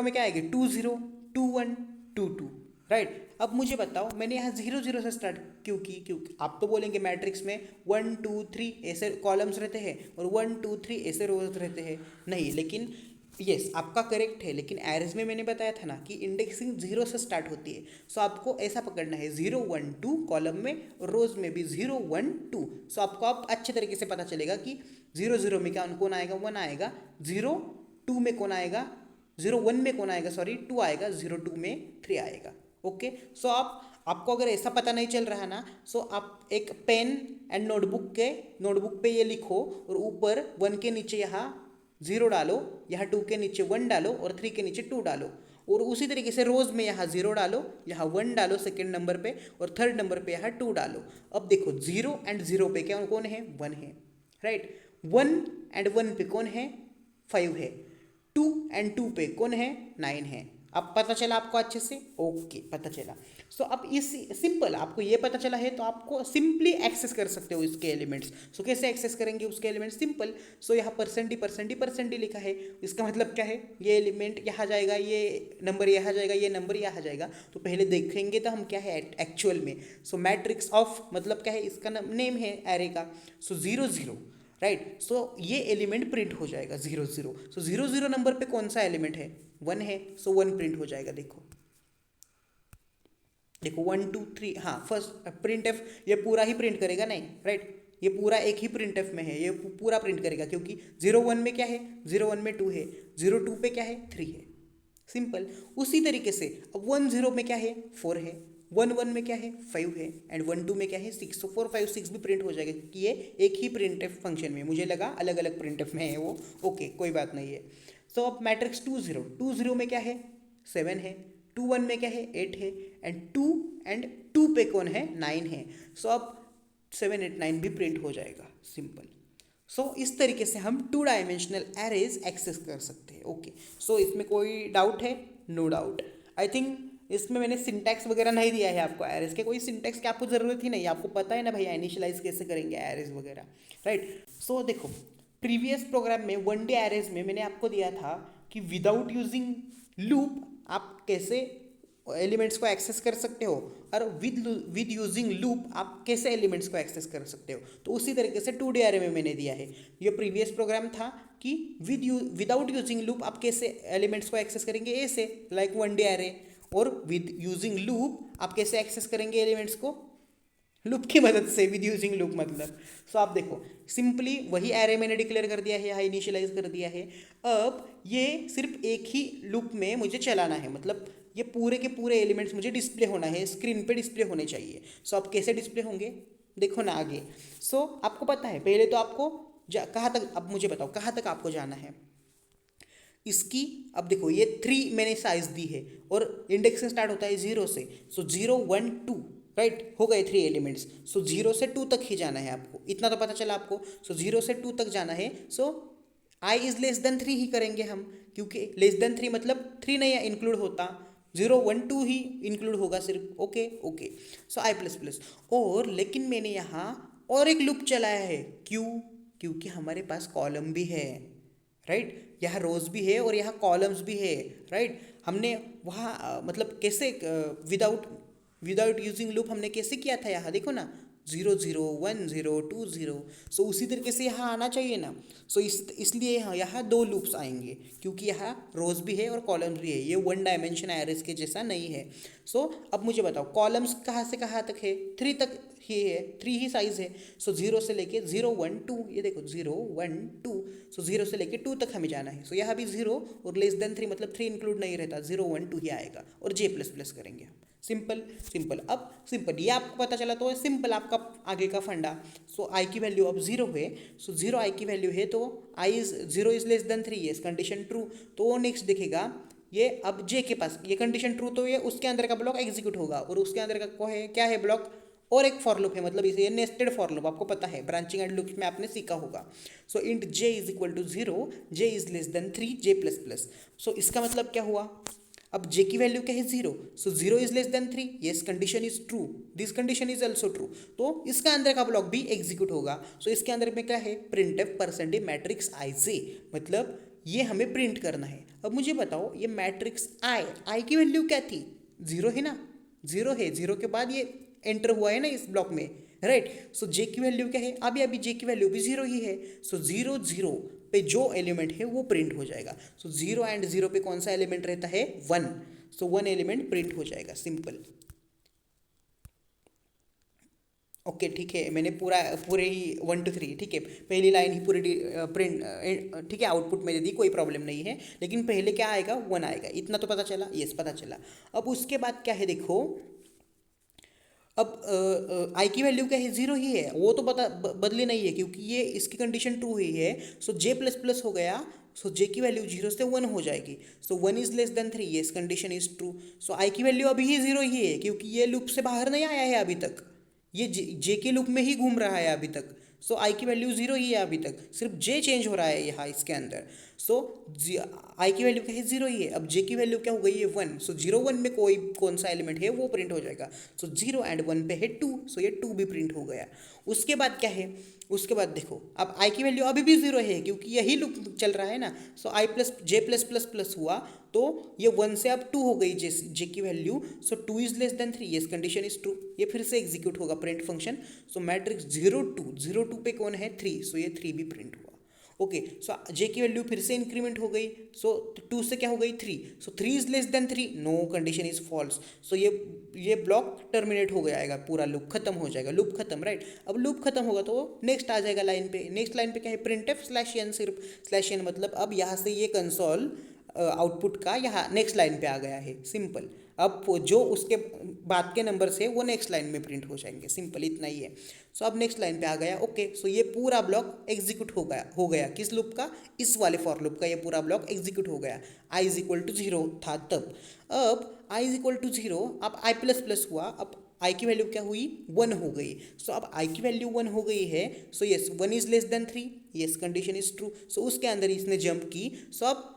में क्या आएगी? 2 0 2 1 2 2, राइट। अब मुझे बताओ मैंने यहाँ 0 0 से स्टार्ट क्यों की, क्योंकि आप तो बोलेंगे मैट्रिक्स में 1 2 3 ऐसे कॉलम्स रहते हैं और 1 2 3 ऐसे रोज रहते हैं। नहीं, लेकिन यस आपका करेक्ट है, लेकिन एरेज में मैंने बताया था ना कि इंडेक्सिंग 0 से स्टार्ट होती है। सो आपको ऐसा पकड़ना है 0 1 2 कॉलम में और रोज में भी 0 1 2। सो आपको आप अच्छे तरीके से पता चलेगा कि 0 0 में क्या कौन आएगा, 1 आएगा, 0 2 में कौन आएगा, 0 1 में कौन आएगा, सॉरी 2 आएगा, 0 2 में 3 आएगा। ओके। सो आपको अगर ऐसा पता नहीं चल रहा ना, सो आप एक पेन एंड नोटबुक पे ये लिखो और ऊपर 1 के नीचे यहाँ 0 डालो, यहाँ 2 के नीचे 1 डालो और 3 के नीचे 2 डालो, और उसी तरीके से रोज में यहाँ 0 डालो, यहाँ 1 डालो सेकेंड नंबर पे और थर्ड नंबर पे यहाँ 2 डालो। अब देखो 0 एंड 0 पे क्या कौन है, 1 है, राइट। 1 एंड 1 पे कौन है, 5 है। 2 एंड 2 पे कौन है, 9 है। अब पता चला आपको अच्छे से, ओके पता चला। सो अब इस सिंपल आपको ये पता चला है तो आपको सिंपली एक्सेस कर सकते हो इसके एलिमेंट्स। सो कैसे एक्सेस करेंगे उसके एलिमेंट्स, सिंपल। सो यहाँ परसेंट ही लिखा है, इसका मतलब क्या है, ये एलिमेंट यहाँ जाएगा, ये नंबर यहाँ जाएगा, ये नंबर यहाँ जाएगा। तो पहले देखेंगे तो हम क्या है एक्चुअल में। सो मैट्रिक्स ऑफ मतलब क्या है, इसका नेम है एरे का। सो 0 0, राइट। सो ये एलिमेंट प्रिंट हो जाएगा 0 0। सो 0 0 नंबर पे कौन सा एलिमेंट है, 1 है। सो 1 प्रिंट हो जाएगा। देखो 1 2 3, हाँ फर्स्ट प्रिंट एफ ये पूरा ही प्रिंट करेगा, नहीं राइट, ये पूरा एक ही प्रिंट एफ में है, ये पूरा प्रिंट करेगा क्योंकि 0 1 में क्या है, 0 1 में 2 है, 0 2 पे क्या है, 3 है, सिंपल। उसी तरीके से अब 1 0 में क्या है, 4 है, 1 1 में क्या है, 5 है, एंड 1 2 में क्या है, 6। सो 4 5 6 भी प्रिंट हो जाएगा क्योंकि ये एक ही प्रिंट एफ फंक्शन में, मुझे लगा अलग अलग प्रिंट एफ में है वो, ओके कोई बात नहीं है। सो अब मैट्रिक्स 2 0 में क्या है, 7 है, 2 1 में क्या है, 8 है, एंड 2 पे कौन है, 9 है। सो अब 7 8 9 भी प्रिंट हो जाएगा, सिंपल। सो इस तरीके से हम 2 डायमेंशनल एरेज एक्सेस कर सकते हैं। ओके, सो इसमें कोई डाउट है, नो डाउट। आई थिंक इसमें मैंने सिंटैक्स वगैरह नहीं दिया है आपको एरेज के, कोई सिंटैक्स की आपको ज़रूरत ही नहीं, आपको पता है ना भैया इनिशियलाइज कैसे करेंगे एरेज वगैरह, राइट। सो देखो प्रीवियस प्रोग्राम में 1D एरेज में मैंने आपको दिया था कि विदाउट यूजिंग लूप आप कैसे एलिमेंट्स को एक्सेस कर सकते हो, और विद यूजिंग लूप आप कैसे एलिमेंट्स को एक्सेस कर सकते हो। तो उसी तरीके से 2D एरे में मैंने दिया है। ये प्रीवियस प्रोग्राम था कि विदाउट यूजिंग लूप आप कैसे एलिमेंट्स को एक्सेस करेंगे, ऐसे लाइक 1D एरे, और विद यूजिंग लूप आप कैसे एक्सेस करेंगे एलिमेंट्स को, लूप की मदद से, विद यूजिंग लूप मतलब। सो आप देखो सिंपली वही एरे मैंने डिक्लेयर कर दिया है, यहाँ इनिशियलाइज कर दिया है। अब ये सिर्फ एक ही लूप में मुझे चलाना है, मतलब ये पूरे के पूरे एलिमेंट्स मुझे डिस्प्ले होना है, स्क्रीन पे डिस्प्ले होने चाहिए। सो आप कैसे डिस्प्ले होंगे देखो ना आगे। सो आपको पता है, पहले तो आपको कहाँ तक, अब मुझे बताओ कहाँ तक आपको जाना है इसकी। अब देखो ये 3 मैंने साइज दी है और इंडेक्सिंग स्टार्ट होता है 0 से। सो 0 1 2, राइट, हो गए 3 एलिमेंट्स। सो 0 से 2 तक ही जाना है आपको, इतना तो पता चला आपको। सो 0 से 2 तक जाना है। सो i इज लेस देन 3 ही करेंगे हम, क्योंकि लेस देन 3 मतलब 3 नहीं इंक्लूड होता, 0 1 2 ही इंक्लूड होगा सिर्फ। Okay okay. So i plus plus, और लेकिन मैंने यहाँ और एक लूप चलाया है, क्यों, क्योंकि हमारे पास कॉलम भी है, राइट, यहाँ रोज भी है और यहाँ कॉलम्स भी है, राइट। हमने वहाँ मतलब कैसे विदाउट यूजिंग लूप हमने कैसे किया था, यहाँ देखो ना 0 0 1 0 2 0। सो उसी तरीके से यहाँ आना चाहिए ना। सो इसलिए यहाँ 2 लूप्स आएंगे, क्योंकि यहाँ रोज भी है और कॉलम्स भी है, ये 1 डायमेंशन एरेज के जैसा नहीं है। सो अब मुझे बताओ कॉलम्स कहाँ से कहाँ तक है, 3 तक ही है, 3 ही साइज है। सो 0 से लेके 0 1 2, ये देखो 0 1 2। सो 0 से लेके 2 तक हमें जाना है। सो यहाँ भी 0 और लेस देन 3 मतलब 3 इंक्लूड नहीं रहता, 0 1 2 ही आएगा, और j प्लस प्लस करेंगे, सिंपल सिंपल। अब सिंपल ये आपको पता चला तो सिंपल आपका आगे का फंडा। सो i की वैल्यू अब 0 है। सो 0 i की वैल्यू है तो0 इज लेस देन 3, ये कंडीशन ट्रू। तो नेक्स्ट देखेगा ये अब j के पास ये कंडीशन ट्रू, तो ये उसके अंदर का ब्लॉक एग्जीक्यूट होगा, और उसके अंदर का को है क्या है ब्लॉक, और एक फॉर लूप है, मतलब इसे नेस्टेड फॉर लूप, आपको पता है ब्रांचिंग एंड लूप्स में आपने सीखा होगा। So int j is equal to 0, j is less than 3, j plus plus. So इसका मतलब क्या हुआ, अब j की वैल्यू क्या है 0। सो 0 is less than 3, yes condition is true, this condition is also true, तो इसका अंदर का ब्लॉक भी एग्जीक्यूट होगा। सो इसके अंदर में क्या है, प्रिंटफ परसेंटेज मैट्रिक्स ij, मतलब ये हमें प्रिंट करना है। अब मुझे बताओ ये मैट्रिक्स i की वैल्यू क्या थी, 0 है ना, जीरो है, जीरो के बाद ये एंटर हुआ है ना इस ब्लॉक में, राइट। सो जे की वैल्यू क्या है, अभी अभी जे की वैल्यू भी जीरो ही है। सो जीरो जीरो पे जो एलिमेंट है वो प्रिंट हो जाएगा। सो जीरो एंड जीरो पे कौन सा एलिमेंट रहता है, one. So one element print हो जाएगा, सिंपल। ओके ठीक है, मैंने पूरे ही 1 to 3, ठीक है, पहली लाइन ही पूरी प्रिंट, ठीक है, आउटपुट में दे दी, कोई प्रॉब्लम नहीं है। लेकिन पहले क्या आएगा, वन आएगा, इतना तो पता चला, यस पता चला। अब उसके बाद क्या है देखो, अब आई की वैल्यू क्या है, जीरो ही है, वो तो बदली नहीं है क्योंकि ये इसकी कंडीशन ट्रू ही है। सो जे प्लस प्लस हो गया। सो जे की वैल्यू जीरो से वन हो जाएगी। So one is less than three, yes condition is true. So I की वैल्यू अभी ही जीरो ही है क्योंकि ये लूप से बाहर नहीं आया है अभी तक, ये जे के लूप में ही घूम रहा है अभी तक। सो आई की वैल्यू जीरो ही है अभी तक, सिर्फ जे चेंज हो रहा है यहाँ इसके अंदर। सो आई की वैल्यू क्या है, जीरो ही है। अब जे की वैल्यू क्या हो गई है, वन। सो जीरो वन में कोई कौन सा एलिमेंट है वो प्रिंट हो जाएगा। सो जीरो एंड वन पे है टू, सो ये टू भी प्रिंट हो गया। उसके बाद क्या है, उसके बाद देखो, अब आई की वैल्यू अभी भी जीरो है क्योंकि यही लूप चल रहा है ना। सो आई प्लस जे प्लस प्लस प्लस हुआ तो ये वन से अब टू हो गई जे की value. So two is less than three, yes condition is true. ये फिर से एग्जीक्यूट होगा print function. So matrix zero two, zero two पे कौन है, थ्री। सो ये थ्री भी प्रिंट हुआ। ओके, सो जे की वैल्यू फिर से इंक्रीमेंट हो गई। सो टू से क्या हो गई, three. So three is less than three, no condition is false. So ये ब्लॉक टर्मिनेट हो जाएगा, पूरा लूप खत्म हो जाएगा, लूप खत्म, राइट। अब लूप खत्म होगा तो नेक्स्ट आ जाएगा लाइन पे। नेक्स्ट लाइन पे क्या है, प्रिंट एफ स्लैश एन, सिर्फ स्लैश एन, मतलब अब यहाँ से ये कंसोल आउटपुट का यहाँ नेक्स्ट लाइन पे आ गया है, सिंपल। अब जो उसके बाद के नंबर से वो नेक्स्ट लाइन में प्रिंट हो जाएंगे, सिंपल इतना ही है। सो अब नेक्स्ट लाइन पे आ गया, ओके। सो ये पूरा ब्लॉक एग्जीक्यूट हो गया किस लूप का, इस वाले फॉर लूप का ये पूरा ब्लॉक एग्जीक्यूट हो गया। आई इज इक्वल टू जीरो था तब। अब आई इज इक्वल टू जीरो, अब आई प्लस प्लस हुआ, अब आई की वैल्यू क्या हुई, वन हो गई। सो अब आई की वैल्यू वन हो गई है। So yes one is less than three, yes condition is true. So उसके अंदर इसने जंप की। सो अब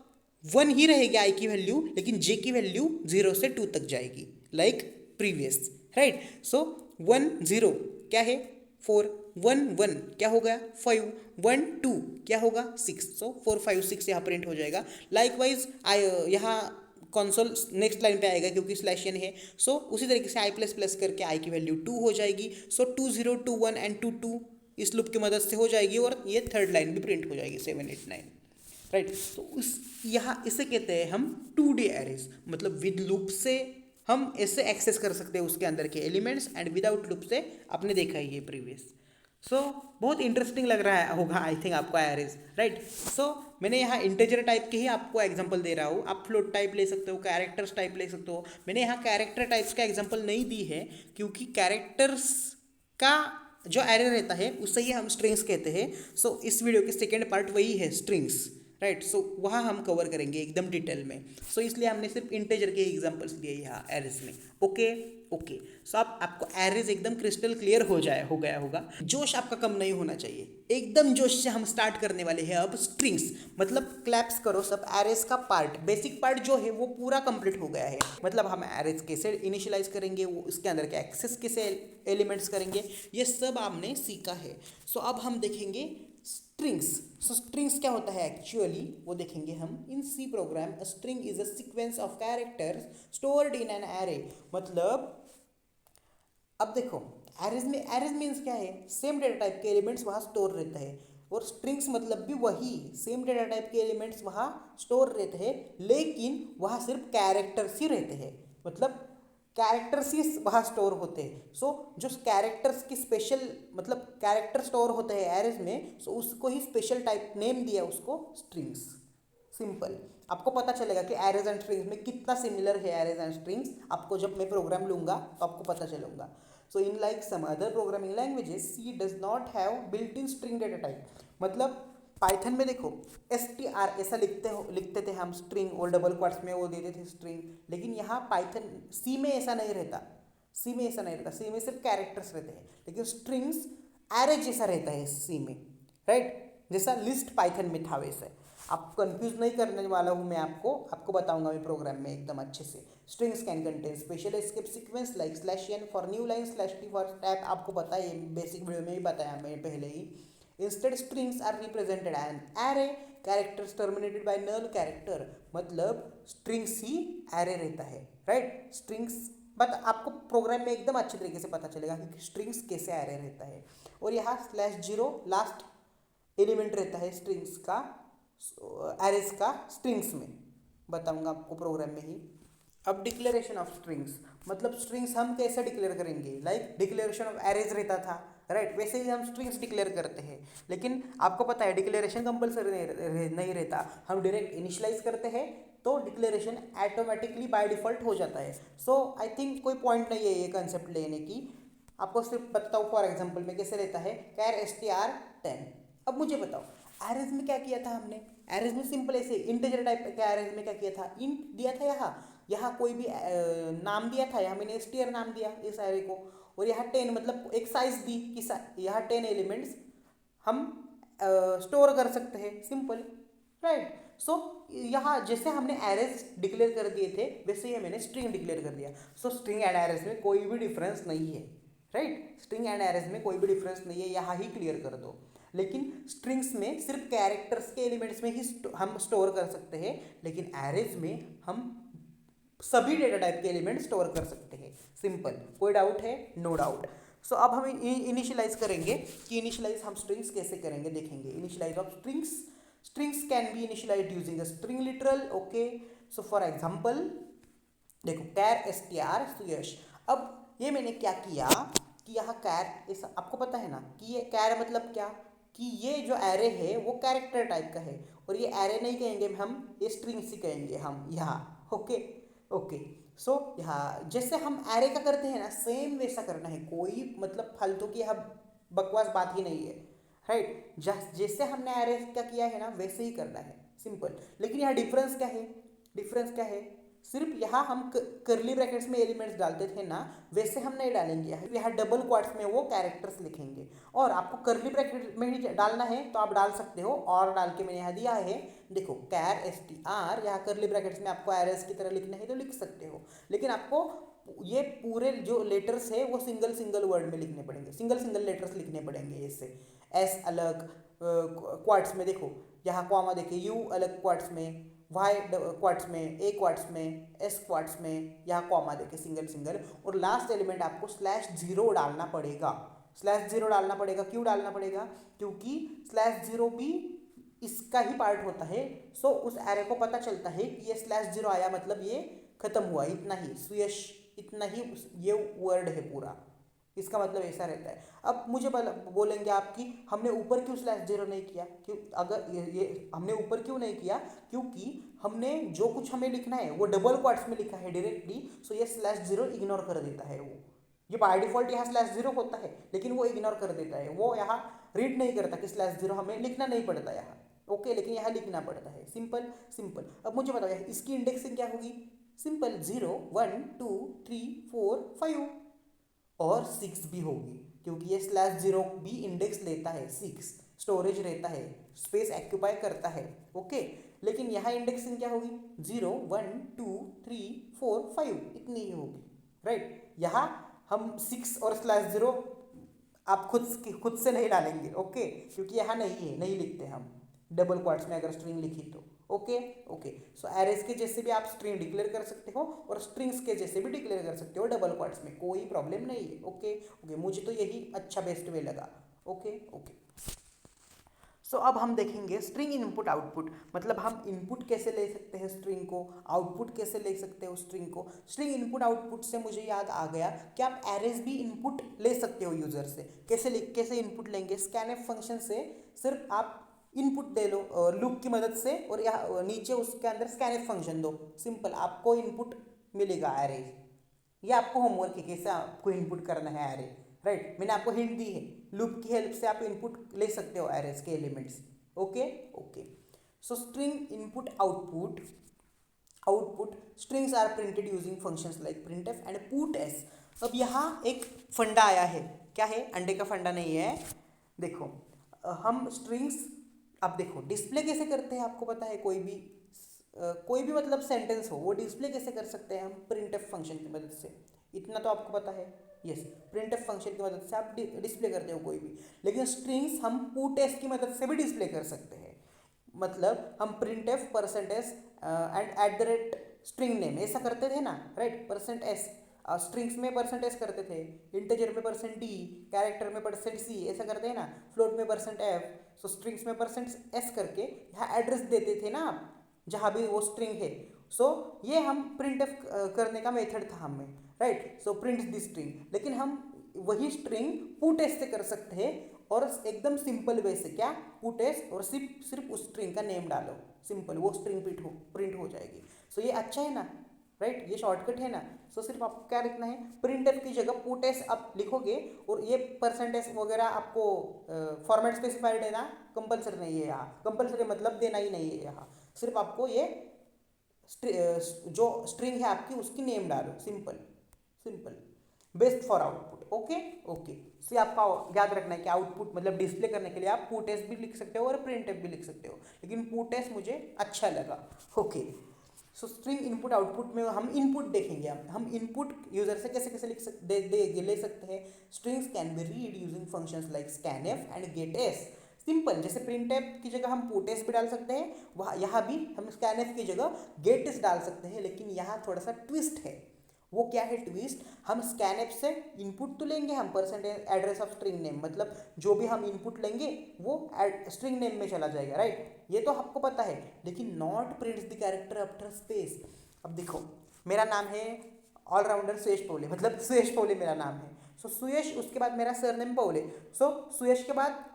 वन ही रहेगी आई की वैल्यू, लेकिन जे की वैल्यू जीरो से टू तक जाएगी, like previous, right. So one zero क्या है, फोर। वन वन क्या होगा, फाइव। वन टू क्या होगा, six. So four five six यहाँ प्रिंट हो जाएगा। लाइकवाइज आई यहाँ कॉन्सोल नेक्स्ट लाइन पे आएगा क्योंकि स्लैश एन है। सो उसी तरीके से आई प्लस प्लस करके आई की वैल्यू टू हो जाएगी। So two zero two one and two two इस लूप की मदद से हो जाएगी और ये थर्ड लाइन भी प्रिंट हो जाएगी, 7 8 9, राइट। तो उस यहाँ इसे कहते हैं हम 2D एरेज, मतलब विद लूप से हम ऐसे एक्सेस कर सकते हैं उसके अंदर के एलिमेंट्स, एंड विदाउट लूप से आपने देखा ही है प्रीवियस। सो बहुत इंटरेस्टिंग लग रहा है होगा आई थिंक आपको एरेज, राइट। सो मैंने यहाँ इंटेजर टाइप के ही आपको एग्जांपल दे रहा हूँ, आप फ्लोट टाइप ले सकते हो, कैरेक्टर्स टाइप ले सकते हो। मैंने यहाँ कैरेक्टर टाइप्स का एग्जांपल नहीं दी है क्योंकि कैरेक्टर्स का जो एरे रहता है उससे ही हम स्ट्रिंग्स कहते हैं। सो इस वीडियो के सेकेंड पार्ट वही है, स्ट्रिंग्स, राइट। सो वहाँ हम कवर करेंगे एकदम डिटेल में। सो इसलिए हमने सिर्फ इंटेजर के एग्जांपल्स दिए यहाँ एरेज में, ओके ओके। सो आपको एरेज एकदम क्रिस्टल क्लियर हो गया होगा। जोश आपका कम नहीं होना चाहिए, एकदम जोश से हम स्टार्ट करने वाले हैं अब स्ट्रिंग्स, मतलब क्लैप्स करो सब। एरेज का पार्ट, बेसिक पार्ट जो है वो पूरा कंप्लीट हो गया है। मतलब हम एरेज कैसे इनिशियलाइज करेंगे, वो इसके अंदर के एक्सेस कैसे एलिमेंट्स करेंगे, ये सब आपने सीखा है। सो अब हम देखेंगे स्ट्रिंग्स। सो स्ट्रिंग्स क्या होता है एक्चुअली, वो देखेंगे हम in C program. A string is a sequence of characters stored in an array. मतलब अब देखो, एरेज मीन्स क्या है, सेम डेटा टाइप के एलिमेंट्स वहाँ स्टोर रहते हैं, और स्ट्रिंग्स मतलब भी वही सेम डेटा टाइप के एलिमेंट्स वहाँ स्टोर रहते हैं, लेकिन वहाँ सिर्फ कैरेक्टर्स ही रहते हैं, मतलब कैरेक्टर्स ही वहाँ स्टोर होते हैं। सो जो कैरेक्टर्स की स्पेशल, मतलब कैरेक्टर स्टोर होते हैं एरेज में, सो उसको ही स्पेशल टाइप नेम दिया उसको स्ट्रिंग्स, सिंपल। आपको पता चलेगा कि एरेज एंड स्ट्रिंग्स में कितना सिमिलर है एरेज एंड स्ट्रिंग्स, आपको जब मैं प्रोग्राम लूँगा तो आपको पता चलूँगा। So in like some other programming languages, C does not have built in string data type. मतलब पाइथन में देखो str ऐसा लिखते थे हम स्ट्रिंग, और डबल क्वाट्स में वो देते थे स्ट्रिंग, लेकिन यहाँ पाइथन सी में ऐसा नहीं रहता। सी में सिर्फ कैरेक्टर्स रहते हैं, लेकिन स्ट्रिंग्स एरे जैसा रहता है सी में, राइट। जैसा लिस्ट पाइथन में था वैसे। आप कंफ्यूज नहीं करने वाला हूँ मैं, आपको बताऊंगा मैं प्रोग्राम में एकदम अच्छे से। Strings can contain special escape sequence like slash n for new line, slash t for tab. आपको पता है, बेसिक वीडियो में भी बताया मैंने पहले ही। Instead strings are represented an array, characters terminated by null character. मतलब स्ट्रिंग्स ही एरे रहता है, राइट। स्ट्रिंग्स बट आपको प्रोग्राम में एकदम अच्छे तरीके से पता चलेगा कि स्ट्रिंग्स कैसे एरे रहता है। और यहाँ /0 लास्ट एलिमेंट रहता है स्ट्रिंग्स का, एरेज का स्ट्रिंग्स में, बताऊंगा आपको प्रोग्राम में ही। अब डिक्लेरेशन ऑफ स्ट्रिंग्स, मतलब स्ट्रिंग्स हम कैसे डिक्लेयर करेंगे, लाइक डिक्लेरेशन ऑफ एरेज रहता था, राइट, वैसे ही हम स्ट्रिंग्स डिक्लेयर करते हैं। लेकिन आपको पता है डिक्लेरेशन कंपलसरी नहीं रहता, हम डायरेक्ट इनिशियलाइज करते हैं तो डिक्लेरेशन ऑटोमेटिकली बाय डिफॉल्ट हो जाता है। सो आई थिंक कोई पॉइंट नहीं है ये कंसेप्ट लेने की। आपको सिर्फ बताओ फॉर एग्जांपल में कैसे रहता है कैर str10। अब मुझे बताओ एरेज में क्या किया था हमने, एरेज में सिंपल ऐसे इंटीजर टाइप का एरेज में क्या किया था, इंट दिया था, यहाँ कोई भी नाम दिया था, यहाँ मैंने str नाम दिया इस एरे को, और यहाँ 10 मतलब एक साइज दी कि यहाँ 10 एलिमेंट्स हम स्टोर कर सकते हैं, सिंपल, राइट। सो यहाँ जैसे हमने एरेज डिक्लेयर कर दिए थे वैसे ही मैंने स्ट्रिंग डिक्लेयर कर दिया। सो स्ट्रिंग एंड एरेज में कोई भी डिफरेंस नहीं है, राइट, स्ट्रिंग एंड एरेज में कोई भी डिफरेंस नहीं है, यहाँ ही क्लियर कर दो। लेकिन स्ट्रिंग्स में सिर्फ कैरेक्टर्स के एलिमेंट्स में ही हम स्टोर कर सकते हैं, लेकिन एरेज में हम सभी डेटा टाइप के एलिमेंट स्टोर कर सकते हैं, सिंपल। कोई डाउट है? No doubt. सो अब हम इनिशियलाइज करेंगे कि इनिशियलाइज हम स्ट्रिंग्स कैसे करेंगे, देखेंगे। Initialize of strings, strings can be initialized using a string literal, okay. So for example देखो कैर str सुयश। अब ये मैंने क्या किया कि यहाँ कैर, ऐसा आपको पता है ना कि ये कैर मतलब क्या, कि ये जो एरे है वो कैरेक्टर टाइप का है, और ये एरे नहीं कहेंगे हम, ये स्ट्रिंग्स ही कहेंगे हम यहाँ, ओके ओके। सो यहाँ जैसे हम एरे का करते हैं ना सेम वैसा करना है, कोई मतलब फालतू की यहाँ बकवास बात ही नहीं है, राइट। जैसे हमने एरे का किया है ना वैसे ही करना है, सिंपल। लेकिन यहाँ डिफरेंस क्या है, डिफरेंस क्या है, सिर्फ यहाँ हम करली ब्रैकेट्स में एलिमेंट्स डालते थे ना वैसे हम नहीं डालेंगे, यहाँ डबल क्वाट्स में वो कैरेक्टर्स लिखेंगे। और आपको करली ब्रैकेट में ही डालना है तो आप डाल सकते हो, और डाल के मैंने यहाँ दिया है, देखो कैर str, यहाँ करली ब्रैकेट्स में आपको एरेस की तरह लिखना है तो लिख सकते हो। लेकिन आपको ये पूरे जो लेटर्स है वो सिंगल सिंगल वर्ड में लिखने पड़ेंगे, सिंगल सिंगल लेटर्स लिखने पड़ेंगे, इससे एस अलग क्वाट्स में, देखो यहाँ कॉमा देखिए, यू अलग क्वाट्स में, वाई क्वाट्स में, ए क्वाट्स में, एस क्वाट्स में, यहाँ कॉमा देके सिंगल सिंगल, और लास्ट एलिमेंट आपको /0 डालना पड़ेगा, /0 डालना पड़ेगा। क्यों डालना पड़ेगा, क्योंकि /0 भी इसका ही पार्ट होता है। सो उस एरे को पता चलता है कि ये /0 आया मतलब ये खत्म हुआ, इतना ही सुयश, इतना ही ये वर्ड है पूरा, इसका मतलब ऐसा रहता है। अब मुझे बोलेंगे आप कि हमने ऊपर क्यों /0 नहीं किया, क्यों, अगर ये हमने ऊपर क्यों नहीं किया, क्योंकि हमने जो कुछ हमें लिखना है वो डबल क्वाट्स में लिखा है डायरेक्टली, सो ये /0 इग्नोर कर देता है। वो ये बाय डिफॉल्ट यहाँ /0 होता है लेकिन वो इग्नोर कर देता है, वो यहाँ रीड नहीं करता कि /0 हमें लिखना नहीं पड़ता यहाँ, ओके, लेकिन यहाँ लिखना पड़ता है, सिंपल सिंपल। अब मुझे बताओ यहाँ इसकी इंडेक्सिंग क्या होगी, सिंपल 0 1 2 3 4 5 और 6 भी होगी, क्योंकि ये /0 भी इंडेक्स लेता है, 6 स्टोरेज रहता है, स्पेस एक्यूपाई करता है, ओके। लेकिन यहाँ इंडेक्सिंग क्या होगी, 0 1 2 3 4 5 इतनी ही होगी, राइट। यहाँ हम 6 और /0 आप खुद से नहीं डालेंगे, ओके, क्योंकि यहाँ नहीं है, नहीं लिखते हम डबल क्वाट्स में अगर स्ट्रिंग लिखी तो, ओके ओके। सो एरेज के जैसे भी आप स्ट्रिंग डिक्लेयर कर सकते हो और स्ट्रिंग्स के जैसे भी डिक्लेयर कर सकते हो डबल क्वाट्स में, कोई प्रॉब्लम नहीं है, ओके ओके। मुझे तो यही अच्छा बेस्ट वे लगा, ओके ओके। सो अब हम देखेंगे स्ट्रिंग इनपुट आउटपुट, मतलब हम इनपुट कैसे ले सकते हैं स्ट्रिंग को, आउटपुट कैसे ले सकते हो स्ट्रिंग को। स्ट्रिंग इनपुट आउटपुट से मुझे याद आ गया कि आप एरेज भी इनपुट ले सकते हो यूजर से, कैसे इनपुट लेंगे, स्कैनफ फंक्शन से सिर्फ आप इनपुट दे लो लूप की मदद से, और यहाँ नीचे उसके अंदर स्कैनफ फंक्शन दो, सिंपल आपको इनपुट मिलेगा एरे। ये आपको होमवर्क है कैसे आपको इनपुट करना है एरे, राइट। मैंने आपको हिंट दी है, लूप की हेल्प से आप इनपुट ले सकते हो एरेज के elements, okay okay. So string input output, output strings are printed using functions like printf and puts। अब यहाँ एक फंडा आया है, क्या है, अंडे का फंडा नहीं है। देखो हम स्ट्रिंग्स, अब देखो डिस्प्ले कैसे करते हैं, आपको पता है, कोई भी मतलब सेंटेंस हो वो डिस्प्ले कैसे कर सकते हैं हम, printf फंक्शन की मदद से, इतना तो आपको पता है, यस, printf फंक्शन की मदद से आप डिस्प्ले करते हो कोई भी। लेकिन स्ट्रिंग्स हम puts की मदद से भी डिस्प्ले कर सकते हैं, मतलब हम printf %s and @ string name ऐसा करते थे ना, राइट, %s। स्ट्रिंग्स में परसेंट एस करते थे, इंटीजर में परसेंट डी, कैरेक्टर में परसेंट सी, ऐसा करते हैं ना, फ्लोट में परसेंट एफ। सो स्ट्रिंग्स में परसेंट एस करके यहाँ एड्रेस देते थे ना आप, जहाँ भी वो स्ट्रिंग है। सो ये हम प्रिंट एफ करने का मेथड था हमें, राइट। सो प्रिंट दी स्ट्रिंग, लेकिन हम वही स्ट्रिंग पुट एस से कर सकते हैं, और एकदम सिंपल वे से, क्या, पुट एस और सिर्फ सिर्फ उस स्ट्रिंग का नेम डालो, सिंपल, वो स्ट्रिंग प्रिंट हो जाएगी। सो ये अच्छा है ना, राइट, ये शॉर्टकट है ना। सो सिर्फ आपको क्या लिखना है, प्रिंट एफ की जगह पुट एस आप लिखोगे, और ये परसेंटेज वगैरह आपको फॉर्मेट स्पेसिफाइड है ना, कंपलसरी नहीं है यहाँ, कंपलसरी मतलब देना ही नहीं है यहाँ, सिर्फ आपको ये जो स्ट्रिंग है आपकी उसकी नेम डालो, simple simple, best for output. Okay okay, so आपका याद रखना है कि आउटपुट मतलब डिस्प्ले करने के लिए आप पुट एस भी लिख सकते हो और प्रिंट एफ भी लिख सकते हो, लेकिन पुट एस मुझे अच्छा लगा। Okay, so string input output में हम इनपुट देखेंगे, हम इनपुट यूजर से कैसे कैसे लिख सकते ले सकते हैं। Strings can be read using functions like scanf and gets, simple, जैसे प्रिंट एफ की जगह हम पुट एस भी डाल सकते हैं, वहाँ यहाँ भी हम स्कैनएफ की जगह गेटएस डाल सकते हैं, लेकिन यहाँ थोड़ा सा ट्विस्ट है। वो क्या है ट्विस्ट, हम स्कैनएफ से इनपुट तो लेंगे हम, percentage address of string name, मतलब जो भी हम इनपुट लेंगे वो स्ट्रिंग नेम में चला जाएगा, राइट, ये तो आपको पता है, लेकिन not prints the character after space. अब देखो, मेरा नाम है ऑलराउंडर सुयश पौले, मतलब सुयश पौले मेरा नाम है। सो सुयश, उसके बाद मेरा सरनेम पौले। सो सुयश के बाद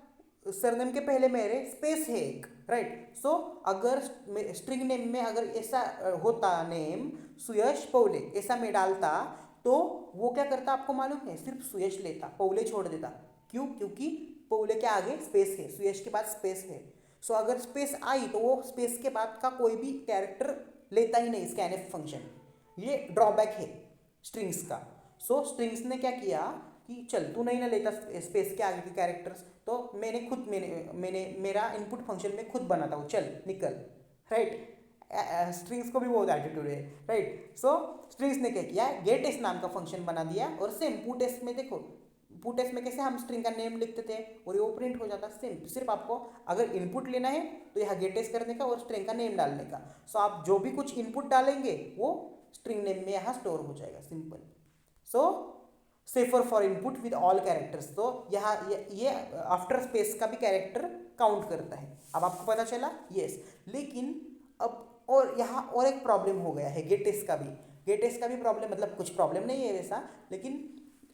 सरनेम के पहले मेरे स्पेस है एक, राइट। सो अगर स्ट्रिंग नेम में अगर ऐसा होता नेम सुयश पौले, ऐसा मैं डालता, तो वो क्या करता आपको मालूम है, सिर्फ सुयश लेता, पौले छोड़ देता। क्यों, क्योंकि पौले के आगे स्पेस है, सुयश के बाद स्पेस है। सो अगर स्पेस आई तो वो स्पेस के बाद का कोई भी कैरेक्टर लेता ही नहीं स्कैनएफ फंक्शन, ये ड्रॉबैक है स्ट्रिंग्स का। सो स्ट्रिंग्स ने क्या किया कि चल तू नहीं ना लेता स्पेस के आगे के कैरेक्टर्स, तो मैंने मेरा इनपुट फंक्शन में खुद बनाता हूँ, चल निकल, राइट। स्ट्रिंग्स को भी बहुत एटीट्यूड है, राइट। सो स्ट्रिंग्स ने क्या किया, गेट एस नाम का फंक्शन बना दिया, और सेम पुट एस में देखो, पुट एस में कैसे हम स्ट्रिंग का नेम लिखते थे और वो प्रिंट हो जाता, सेम, सिर्फ आपको अगर इनपुट लेना है तो यहाँ गेट एस करने का और स्ट्रिंग का नेम डालने का। सो आप जो भी कुछ इनपुट डालेंगे वो स्ट्रिंग नेम में यहाँ स्टोर हो जाएगा, simple. So safer for input with all characters, तो यहाँ ये आफ्टर स्पेस का भी कैरेक्टर काउंट करता है। अब आपको पता चला, यस। लेकिन अब और यहाँ और एक प्रॉब्लम हो गया है, गेटेस का भी, गेटेस का भी प्रॉब्लम, मतलब कुछ प्रॉब्लम नहीं है वैसा, लेकिन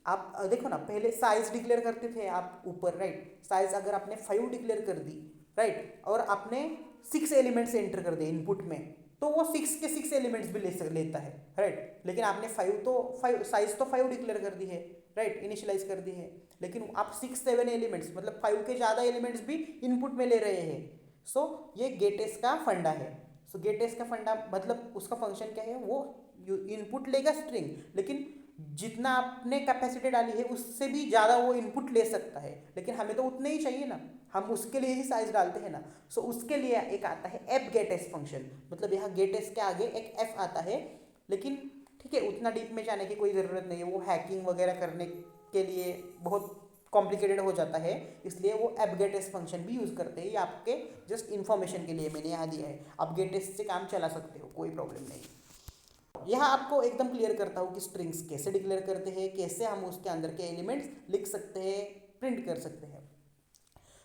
आप देखो ना, पहले साइज डिक्लेयर करते थे आप ऊपर, राइट। साइज अगर आपने 5 डिक्लेयर कर दी, राइट, और आपने 6 एलिमेंट्स एंटर कर दिए इनपुट में, तो वो 6 के 6 एलिमेंट्स भी लेता है, राइट। लेकिन आपने 5 साइज तो 5 डिक्लेयर कर दी है, राइट, इनिशियलाइज कर दी है, लेकिन आप 6-7 एलिमेंट्स मतलब 5 के ज़्यादा एलिमेंट्स भी इनपुट में ले रहे हैं। सो ये गेटेस का फंडा है। सो गेटेस का फंडा मतलब उसका फंक्शन क्या है, वो इनपुट लेगा स्ट्रिंग, लेकिन जितना आपने कैपेसिटी डाली है उससे भी ज़्यादा वो इनपुट ले सकता है, लेकिन हमें तो उतने ही चाहिए ना, हम उसके लिए ही साइज डालते हैं ना। सो उसके लिए एक आता है एफ गेटेस फंक्शन, मतलब यहाँ गेटेस के आगे एक एफ आता है, लेकिन ठीक है, उतना डीप में जाने की कोई ज़रूरत नहीं है, वो हैकिंग वगैरह करने के लिए बहुत कॉम्प्लिकेटेड हो जाता है, इसलिए वो एफ गेटेस फंक्शन भी यूज़ करते हैं। ये आपके जस्ट इन्फॉर्मेशन के लिए मैंने यहाँ दिया है, आप गेटेस से काम चला सकते हो, कोई प्रॉब्लम नहीं। यहाँ आपको एकदम क्लियर करता हूँ कि स्ट्रिंग्स कैसे डिक्लेयर करते हैं, कैसे हम उसके अंदर के एलिमेंट्स लिख सकते हैं, प्रिंट कर सकते हैं।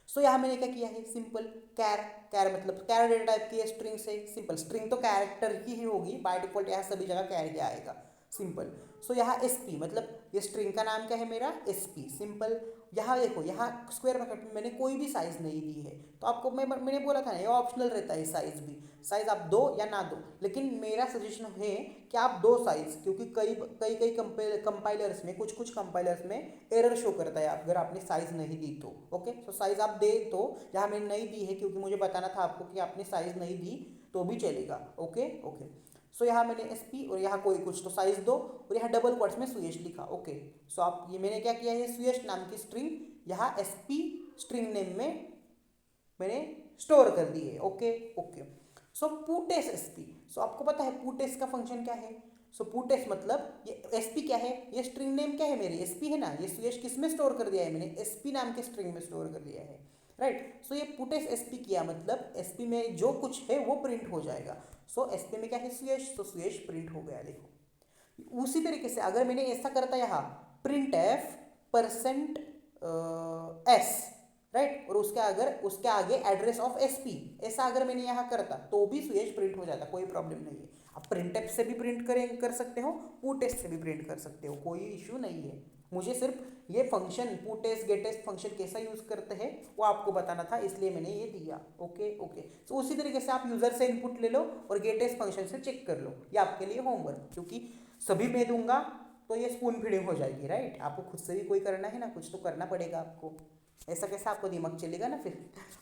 सो यहाँ मैंने क्या किया है, सिंपल कैर मतलब कैर डेटा टाइप की स्ट्रिंग से, सिंपल, स्ट्रिंग तो कैरेक्टर की ही होगी बाय डिफॉल्ट, यहाँ सभी जगह कैर ही आएगा, सिंपल। सो यहाँ एसपी मतलब ये स्ट्रिंग का नाम क्या है मेरा, एसपी, सिंपल। यहाँ देखो, यहाँ स्क्वायर ब्रैकेट में मैंने कोई भी साइज नहीं दी है, तो आपको मैंने बोला था ना ये ऑप्शनल रहता है साइज भी, साइज आप दो या ना दो, लेकिन मेरा सजेशन है कि आप दो साइज, क्योंकि कई कंपाइलर्स में कुछ कंपाइलर्स में एरर शो करता है अगर आपने साइज नहीं दी तो। ओके, सो साइज आप दे तो, यहाँ मैंने नहीं दी है क्योंकि मुझे बताना था आपको कि आपने साइज नहीं दी तो भी चलेगा। ओके ओके, सो यहाँ मैंने एस पी और यहाँ कोई कुछ तो साइज दो, और यहाँ डबल क्वाट्स में सुयश लिखा। ओके, सो आप ये मैंने क्या किया है, सुयश नाम की स्ट्रिंग यहाँ एस पी स्ट्रिंग नेम में मैंने स्टोर कर दी है। ओके ओके, सो पुटेस एस पी, सो आपको पता है पुटेस का फंक्शन क्या है। सो पुटेस मतलब ये एस पी क्या है, ये स्ट्रिंग नेम क्या है मेरी, एस पी है ना, ये सुयश किस में स्टोर कर दिया है मैंने, एस पी नाम के स्ट्रिंग में स्टोर कर दिया है, राइट। सो ये पुटेस एस पी किया मतलब एस पी में जो कुछ है वो प्रिंट हो जाएगा। सो एस पी में क्या है, सुयश, तो सुयश प्रिंट हो गया, देखो। उसी तरीके से अगर मैंने ऐसा करता यहाँ print F percent S, right, और उसके आगे एड्रेस ऑफ एस पी, ऐसा अगर मैंने यहाँ करता तो भी सुयश प्रिंट हो जाता, कोई प्रॉब्लम नहीं है। आप प्रिंट एफ से भी प्रिंट कर सकते हो, पुटेस्ट से भी प्रिंट कर सकते हो, कोई इश्यू नहीं है। मुझे सिर्फ ये फंक्शन पुटेस्ट गेटेस्ट फंक्शन कैसा यूज करते हैं वो आपको बताना था, इसलिए मैंने ये दिया। ओके ओके, तो उसी तरीके से आप यूजर से इनपुट ले लो और गेटेस्ट फंक्शन से चेक कर लो, ये आपके लिए होमवर्क, क्योंकि सभी मैं दूंगा तो ये स्पून फीडिंग हो जाएगी, राइट। आपको खुद से भी कोई करना है ना, कुछ तो करना पड़ेगा आपको, ऐसा कैसा आपको दिमाग चलेगा ना फिर।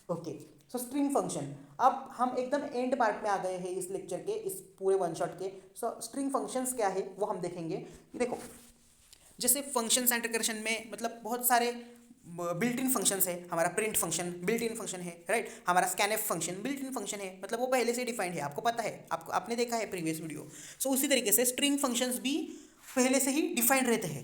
ओके, सो स्ट्रिंग फंक्शन, अब हम एकदम एंड पार्ट में आ गए हैं इस लेक्चर के, इस पूरे वन शॉट के। सो स्ट्रिंग फंक्शंस क्या है वो हम देखेंगे। देखो, जैसे फंक्शन इंटीग्रेशन में मतलब बहुत सारे बिल्ट इन फंक्शंस है, हमारा print function built in function है, राइट, हमारा scanf function built in function है, मतलब वो पहले से डिफाइंड है, आपको पता है, आपको आपने देखा है प्रीवियस वीडियो। सो उसी तरीके से स्ट्रिंग फंक्शंस भी पहले से ही डिफाइंड रहते हैं,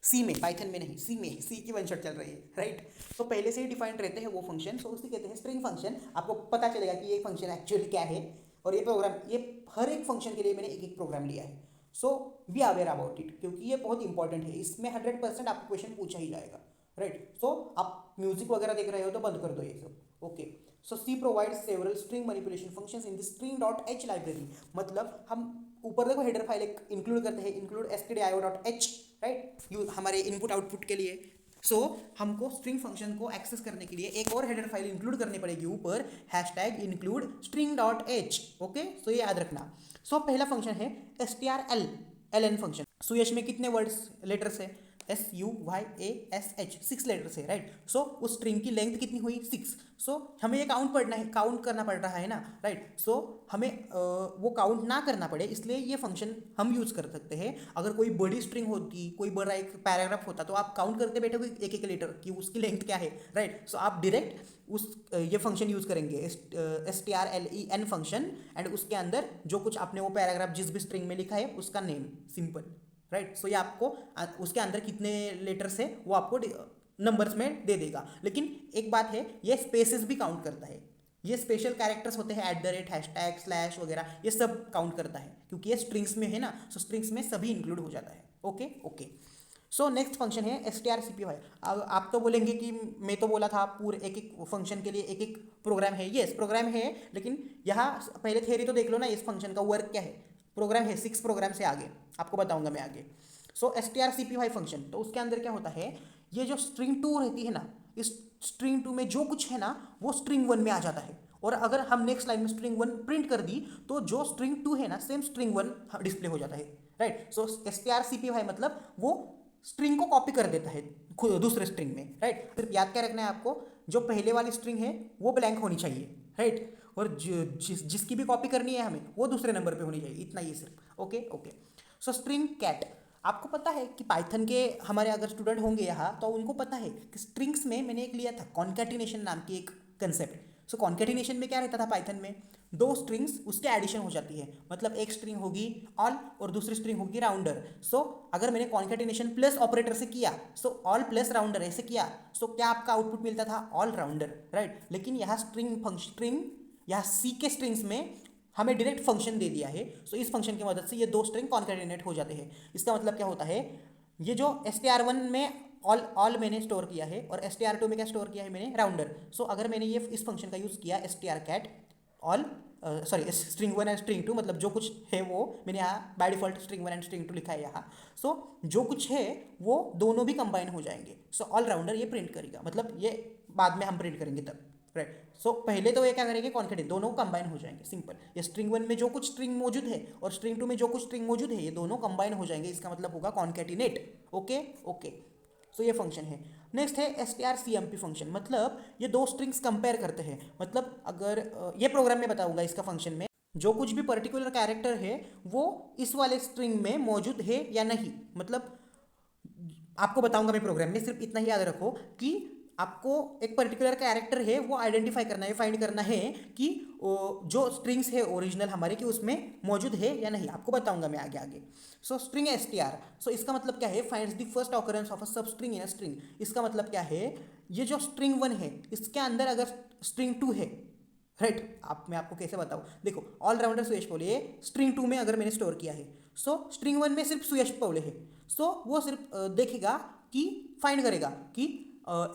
सी में, पाइथन में नहीं, सी में, सी की वन शॉट चल रही है, राइट। तो पहले से ही डिफाइंड रहते हैं वो फंक्शन, सो उसे कहते हैं स्ट्रिंग फंक्शन। आपको पता चलेगा कि ये फंक्शन एक्चुअली क्या है, और ये प्रोग्राम, ये हर एक फंक्शन के लिए मैंने एक एक प्रोग्राम लिया है। सो बी अवेयर अबाउट इट, क्योंकि ये बहुत इंपॉर्टेंट है, इसमें 100% आपको क्वेश्चन पूछा ही जाएगा, राइट। सो आप म्यूजिक वगैरह देख रहे हो तो बंद कर दो ये सब। Okay, so C provides several string manipulation functions in the string.h library, मतलब हम ऊपर देखो हेडर फाइल एक इंक्लूड करते हैं, इंक्लूड stdio.h, राइट, हमारे इनपुट आउटपुट के लिए। सो हमको स्ट्रिंग फंक्शन को एक्सेस करने के लिए एक और हेडर फाइल इंक्लूड करनी पड़ेगी ऊपर, हैशटैग इंक्लूड string.h। ओके, सो ये याद रखना। सो पहला फंक्शन है strl फंक्शन। सुयश में कितने वर्ड्स लेटर्स है, SUYASH, 6 लेटर्स है, राइट। सो उस स्ट्रिंग की लेंथ कितनी हुई, 6। सो हमें ये काउंट करना पड़ रहा है ना, राइट। सो हमें वो काउंट ना करना पड़े, इसलिए ये फंक्शन हम यूज कर सकते हैं। अगर कोई बड़ी स्ट्रिंग होती, कोई बड़ा एक पैराग्राफ होता, तो आप काउंट करते बैठोगे एक एक लेटर कि उसकी लेंथ क्या है, राइट। सो आप डायरेक्ट उस ये फंक्शन यूज करेंगे, strlen फंक्शन, एंड उसके अंदर जो कुछ आपने वो पैराग्राफ जिस भी स्ट्रिंग में लिखा है उसका नेम, सिंपल, राइट। सो ये आपको उसके अंदर कितने लेटर्स है वो आपको नंबर्स में दे देगा। लेकिन एक बात है, ये स्पेसेस भी काउंट करता है, ये स्पेशल कैरेक्टर्स होते हैं, @ हैशटैग स्लैश वगैरह, ये सब काउंट करता है, क्योंकि ये स्ट्रिंग्स में है ना। सो स्ट्रिंग्स में सभी इंक्लूड हो जाता है। Okay okay, so next function है strcpy। आप तो बोलेंगे कि मैं तो बोला था पूरे एक एक फंक्शन के लिए एक एक प्रोग्राम है, यस प्रोग्राम है, लेकिन यहाँ पहले थियरी तो देख लो ना, इस फंक्शन का वर्क क्या है। प्रोग्राम है 6 प्रोग्राम से आगे, आपको बताऊंगा मैं आगे। सो strcpy फंक्शन, तो उसके अंदर क्या होता है, ये जो स्ट्रिंग 2 रहती है ना, इस स्ट्रिंग 2 में जो कुछ है ना वो स्ट्रिंग 1 में आ जाता है, और अगर हम नेक्स्ट लाइन में स्ट्रिंग 1 प्रिंट कर दी तो जो स्ट्रिंग 2 है ना सेम स्ट्रिंग 1 डिस्प्ले हो जाता है, राइट। सो strcpy मतलब वो स्ट्रिंग को कॉपी कर देता है दूसरे स्ट्रिंग में, राइट। सिर्फ याद क्या रखना है आपको, जो पहले वाली स्ट्रिंग है वो ब्लैंक होनी चाहिए, राइट, और जिसकी भी कॉपी करनी है हमें वो दूसरे नंबर पे होनी चाहिए, इतना ही सिर्फ। Okay okay, so string cat, आपको पता है कि पाइथन के हमारे अगर स्टूडेंट होंगे यहाँ तो उनको पता है कि स्ट्रिंग्स में मैंने एक लिया था कॉन्कैटिनेशन नाम की एक कंसेप्ट। सो कॉन्कैटिनेशन में क्या रहता था पाइथन में, दो स्ट्रिंग्स उसके एडिशन हो जाती है, मतलब एक स्ट्रिंग होगी ऑल और दूसरी स्ट्रिंग होगी राउंडर। सो अगर मैंने कॉन्कैटिनेशन प्लस ऑपरेटर से किया, सो ऑल प्लस राउंडर ऐसे किया, सो क्या आपका आउटपुट मिलता था, ऑल राउंडर, राइट। लेकिन यहाँ स्ट्रिंग यहाँ सी के स्ट्रिंग्स में हमें डायरेक्ट फंक्शन दे दिया है, सो इस फंक्शन की मदद से ये दो स्ट्रिंग कॉन्कैटिनेट हो जाते हैं। इसका मतलब क्या होता है, ये जो str1 में ऑल मैंने स्टोर किया है और str2 में क्या स्टोर किया है मैंने, राउंडर। सो अगर मैंने ये इस फंक्शन का यूज़ किया strcat all, sorry string 1 and string 2, मतलब जो कुछ है वो मैंने यहाँ by default string 1 and string 2 लिखा है यहाँ। सो जो कुछ है वो दोनों भी कंबाइन हो जाएंगे, सो ऑल राउंडर ये प्रिंट करेगा, मतलब ये बाद में हम प्रिंट करेंगे तब, राइट। सो पहले तो ये क्या करेंगे, कॉन्कैटिनेट, दोनों कंबाइन हो जाएंगे, सिंपल। ये स्ट्रिंग 1 में जो कुछ स्ट्रिंग मौजूद है और स्ट्रिंग 2 में जो कुछ स्ट्रिंग मौजूद है ये दोनों कंबाइन हो जाएंगे, इसका मतलब होगा कॉन्कैटिनेट। ओके ओके, सो ये फंक्शन है। नेक्स्ट है strcmp फंक्शन, मतलब ये दो स्ट्रिंग्स कंपेयर करते हैं, मतलब अगर ये प्रोग्राम में बताऊंगा इसका फंक्शन में, जो कुछ भी पर्टिकुलर कैरेक्टर है वो इस वाले स्ट्रिंग में मौजूद है या नहीं, मतलब आपको बताऊंगा मैं प्रोग्राम में, सिर्फ इतना ही याद रखो कि आपको एक पर्टिकुलर कैरेक्टर है वो आइडेंटिफाई करना है, फाइंड करना है कि जो स्ट्रिंग्स है ओरिजिनल हमारे की उसमें मौजूद है या नहीं, आपको बताऊंगा मैं आगे आगे। सो स्ट्रिंग str, सो इसका मतलब क्या है, finds the first occurrence of a सब स्ट्रिंग इन अ स्ट्रिंग। इसका मतलब क्या है, ये जो स्ट्रिंग 1 है इसके अंदर अगर स्ट्रिंग 2 है, राइट, मैं आपको कैसे बताऊँ, देखो ऑलराउंडर सुयश बोलिए स्ट्रिंग 2 में अगर मैंने स्टोर किया है, सो स्ट्रिंग वन में सिर्फ सुयश पवले है, सो वो सिर्फ देखेगा कि फाइंड करेगा कि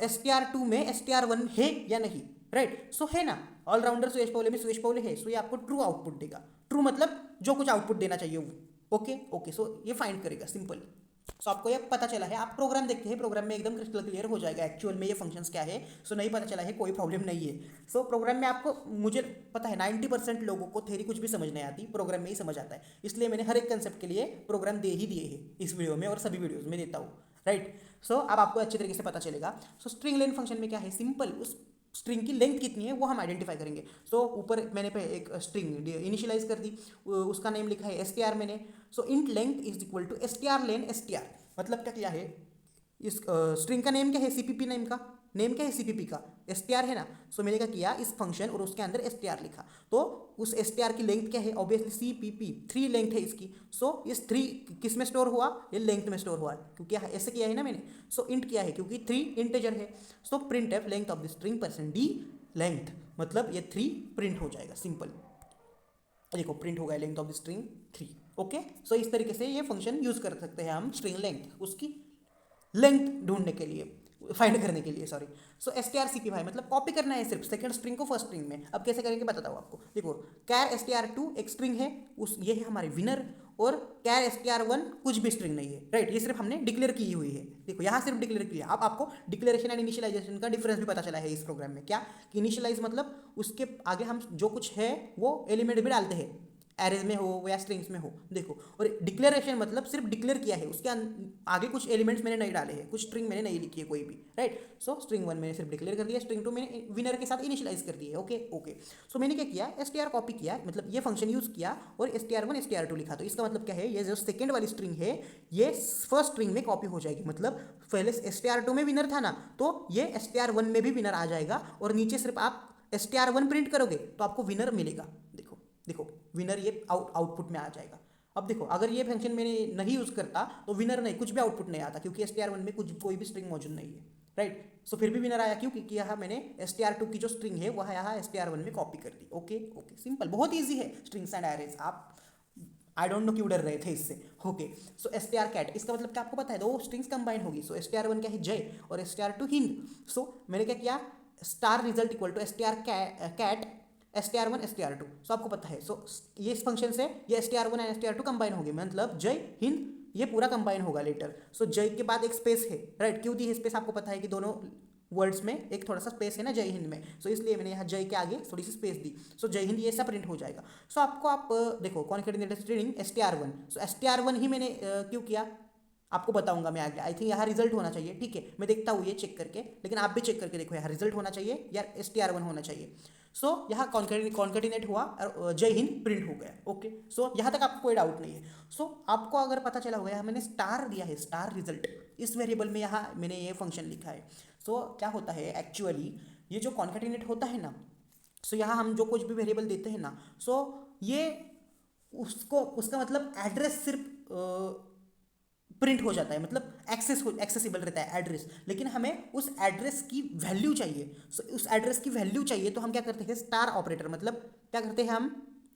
STR2 में STR1 है या नहीं, राइट। सो है ना, ऑलराउंडर सुयश पवले में सुयश पवले है, सो ये आपको ट्रू आउटपुट देगा। ट्रू मतलब जो कुछ आउटपुट देना चाहिए वो। ओके ओके, सो ये फाइंड करेगा, सिंपल। सो आपको ये पता चला है, आप प्रोग्राम देखते हैं, प्रोग्राम में एकदम क्रिस्टल क्लियर हो जाएगा एक्चुअल में ये फंक्शंस क्या है। सो नहीं पता चला है, कोई प्रॉब्लम नहीं है। सो प्रोग्राम में आपको, मुझे पता है 90% लोगों को थ्योरी कुछ भी समझ नहीं आती, प्रोग्राम में ही समझ आता है। इसलिए मैंने हर एक कंसेप्ट के लिए प्रोग्राम दे ही दिए हैं इस वीडियो में, और सभी वीडियोज में देता हूँ, राइट। सो अब आपको अच्छे तरीके से पता चलेगा। सो स्ट्रिंग लेन फंक्शन में क्या है, सिंपल, उस स्ट्रिंग की लेंथ कितनी है वो हम आइडेंटिफाई करेंगे। सो ऊपर मैंने पे एक स्ट्रिंग इनिशियलाइज कर दी, उसका नेम लिखा है STR मैंने। So int length is equal to STR len STR, मतलब क्या किया है, इस स्ट्रिंग का नेम क्या है, CPP नेम का नेम क्या है, CPP का STR है ना। सो मैंने क्या किया, इस फंक्शन और उसके अंदर STR लिखा, तो उस STR की लेंथ क्या है, ऑब्वियसली CPP 3 लेंथ है इसकी। सो इस 3 किस में स्टोर हुआ, ये लेंथ में स्टोर हुआ, क्योंकि ऐसे किया है ना मैंने। सो इंट किया है क्योंकि 3 इंटीजर है। सो print F length of the string %d length, मतलब ये 3 प्रिंट हो जाएगा, सिंपल। देखो प्रिंट हो गया length of the string 3। Okay, so इस तरीके से ये फंक्शन यूज कर सकते हैं हम स्ट्रिंग लेंथ, उसकी लेंथ ढूंढने के लिए, फाइंड करने के लिए, सॉरी। सो STR CP भाई मतलब कॉपी करना है सिर्फ सेकंड स्ट्रिंग को फर्स्ट स्ट्रिंग में। अब कैसे करेंगे बताता हूँ आपको। देखो कैर STR2 एक स्ट्रिंग है, उस ये है हमारे विनर, और कैर STR1 कुछ भी स्ट्रिंग नहीं है, राइट। ये सिर्फ हमने डिक्लेयर की हुई है, देखो यहाँ सिर्फ डिक्लेयर किया। अब आपको डिक्लेरेशन एंड इनिशियलाइजेशन का डिफरेंस भी पता चला है इस प्रोग्राम में। क्या कि इनिशियलाइज मतलब उसके आगे हम जो कुछ है वो एलिमेंट भी डालते हैं, एरेज में हो या स्ट्रिंग्स में हो, देखो। और डिक्लेरेशन मतलब सिर्फ डिक्लेयर किया है, उसके आगे कुछ एलिमेंट्स मैंने नहीं डाले हैं, कुछ स्ट्रिंग मैंने नहीं लिखी है कोई भी, राइट। सो स्ट्रिंग 1 मैंने सिर्फ डिक्लेयर कर दिया, स्ट्रिंग 2 मैंने विनर के साथ इनिशियलाइज कर दिया है। ओके ओके, सो मैंने क्या किया, STR कॉपी किया, मतलब ये फंक्शन यूज किया और STR1 STR2 लिखा। तो इसका मतलब क्या है, ये जो सेकेंड वाली स्ट्रिंग है ये फर्स्ट स्ट्रिंग में कॉपी हो जाएगी, मतलब पहले STR2 में विनर था ना, तो ये STR1 में भी विनर आ जाएगा, और नीचे सिर्फ आप STR1 प्रिंट करोगे तो आपको विनर मिलेगा। देखो देखो विनर ये आउटपुट में आ जाएगा। अब देखो अगर ये फंक्शन मैंने नहीं यूज करता तो विनर नहीं, कुछ भी आउटपुट नहीं आता, क्योंकि STR1 में कोई भी स्ट्रिंग मौजूद नहीं है, राइट। सो फिर भी विनर आया, क्यों, क्योंकि यहाँ मैंने STR2 की जो स्ट्रिंग है वह यहाँ STR1 में कॉपी कर दी। ओके ओके, सिंपल, बहुत ईजी है स्ट्रिंग्स एंड एरेज। आप आई डोंट नो क्यों डर रहे थे इससे। ओके, सो STR कैट, इसका मतलब क्या आपको पता है, दो स्ट्रिंग्स कंबाइन होगी। सो STR1 क्या है, जय, और STR2 हिंद। सो मैंने क्या किया, star result equal to STR cat STR1 STR2। सो आपको पता है, सो ये इस फंक्शन से ये STR1 एंड STR2 कंबाइन होंगे, मतलब जय हिंद ये पूरा कंबाइन होगा लेटर। सो जय के बाद एक स्पेस है, राइट। क्यों दी है स्पेस, आपको पता है कि दोनों वर्ड्स में एक थोड़ा सा स्पेस है ना जय हिंद में, सो इसलिए मैंने यहाँ जय के आगे थोड़ी सी स्पेस दी। सो जय हिंद ये सब प्रिंट हो जाएगा। सो आपको आप देखो कॉन्केटेनेटेड स्ट्रिंग STR1, सो STR1 ही मैंने क्यों किया आपको बताऊंगा मैं आगे। आई थिंक यहाँ रिजल्ट होना चाहिए, ठीक है, मैं देखता हूँ ये चेक करके, लेकिन आप भी चेक करके देखो, यहाँ रिजल्ट होना चाहिए या STR1 होना चाहिए। सो यहाँ कॉन्केटिनेट हुआ और जय हिंद प्रिंट हो गया। ओके, सो यहाँ तक आपको कोई डाउट नहीं है। सो आपको अगर पता चला होगा, यहाँ मैंने स्टार दिया है, स्टार रिजल्ट, इस वेरिएबल में यहाँ मैंने ये फंक्शन लिखा है। सो क्या होता है एक्चुअली, ये जो कॉन्केटिनेट होता है ना, सो यहाँ हम जो कुछ भी वेरिएबल देते हैं ना, सो ये उसको उसका मतलब एड्रेस सिर्फ प्रिंट हो जाता है, मतलब एक्सेसिबल रहता है एड्रेस, लेकिन हमें उस एड्रेस की वैल्यू चाहिए। सो उस एड्रेस की वैल्यू चाहिए तो हम क्या करते हैं, स्टार ऑपरेटर, मतलब क्या करते हैं हम,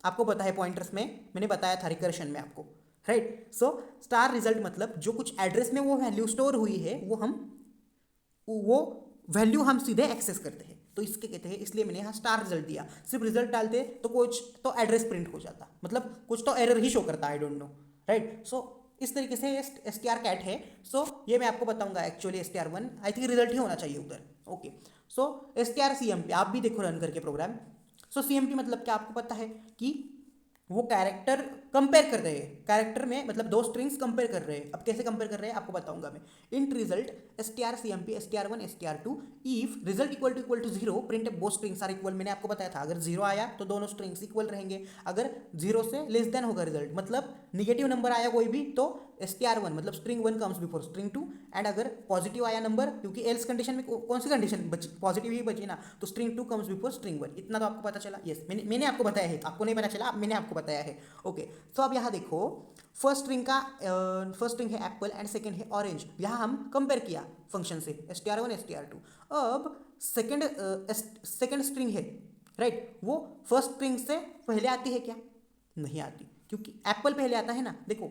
आपको पता है पॉइंटर्स में मैंने बताया था रिकर्शन में आपको, राइट। सो स्टार रिजल्ट मतलब जो कुछ एड्रेस में वो वैल्यू स्टोर हुई है वो वैल्यू हम सीधे एक्सेस करते हैं, तो इसके कहते हैं, इसलिए मैंने यहाँ स्टार रिजल्ट दिया। सिर्फ रिजल्ट डालते तो कुछ तो एड्रेस प्रिंट हो जाता, मतलब कुछ तो एरर ही शो करता, आई डोंट नो, राइट। सो इस तरीके से STR कैट है। सो ये मैं आपको बताऊंगा actually STR1 I think result ही होना चाहिए उधर। ओके, सो STR CMP आप भी देखो रन करके प्रोग्राम। सो CMP मतलब क्या आपको पता है कि वो कैरेक्टर कंपेयर कर रहे हैं, कैरेक्टर में मतलब दो स्ट्रिंग्स कंपेयर कर रहे हैं। अब कैसे कंपेयर कर रहे हैं आपको बताऊंगा मैं। Int result STR CMP STR1 STR2 if result equal to 0 print both strings are equal. मैंने आपको बताया था अगर 0 आया तो दोनों स्ट्रिंग्स इक्वल रहेंगे, अगर 0 से लेस देन होगा रिजल्ट, मतलब निगेटिव नंबर आया कोई भी तो STR1 मतलब string 1 comes before string 2, and अगर पॉजिटिव आया नंबर, क्योंकि एल्स कंडीशन में कौन सी कंडीशन बची, पॉजिटिव ही बची ना, तो स्ट्रिंग 2 कम्स बिफोर स्ट्रिंग 1। इतना तो आपको पता चला, यस मैंने आपको बताया है, आपको नहीं पता चला, मैंने आपको बताया है। ओके, तो अब यहाँ देखो फर्स्ट स्ट्रिंग है एप्पल एंड सेकंड है ऑरेंज, यहाँ हम कंपेयर किया फंक्शन से STR1 STR2। अब सेकंड स्ट्रिंग है, राइट, वो फर्स्ट स्ट्रिंग से पहले आती है क्या, नहीं आती, क्योंकि एप्पल पहले आता है ना, देखो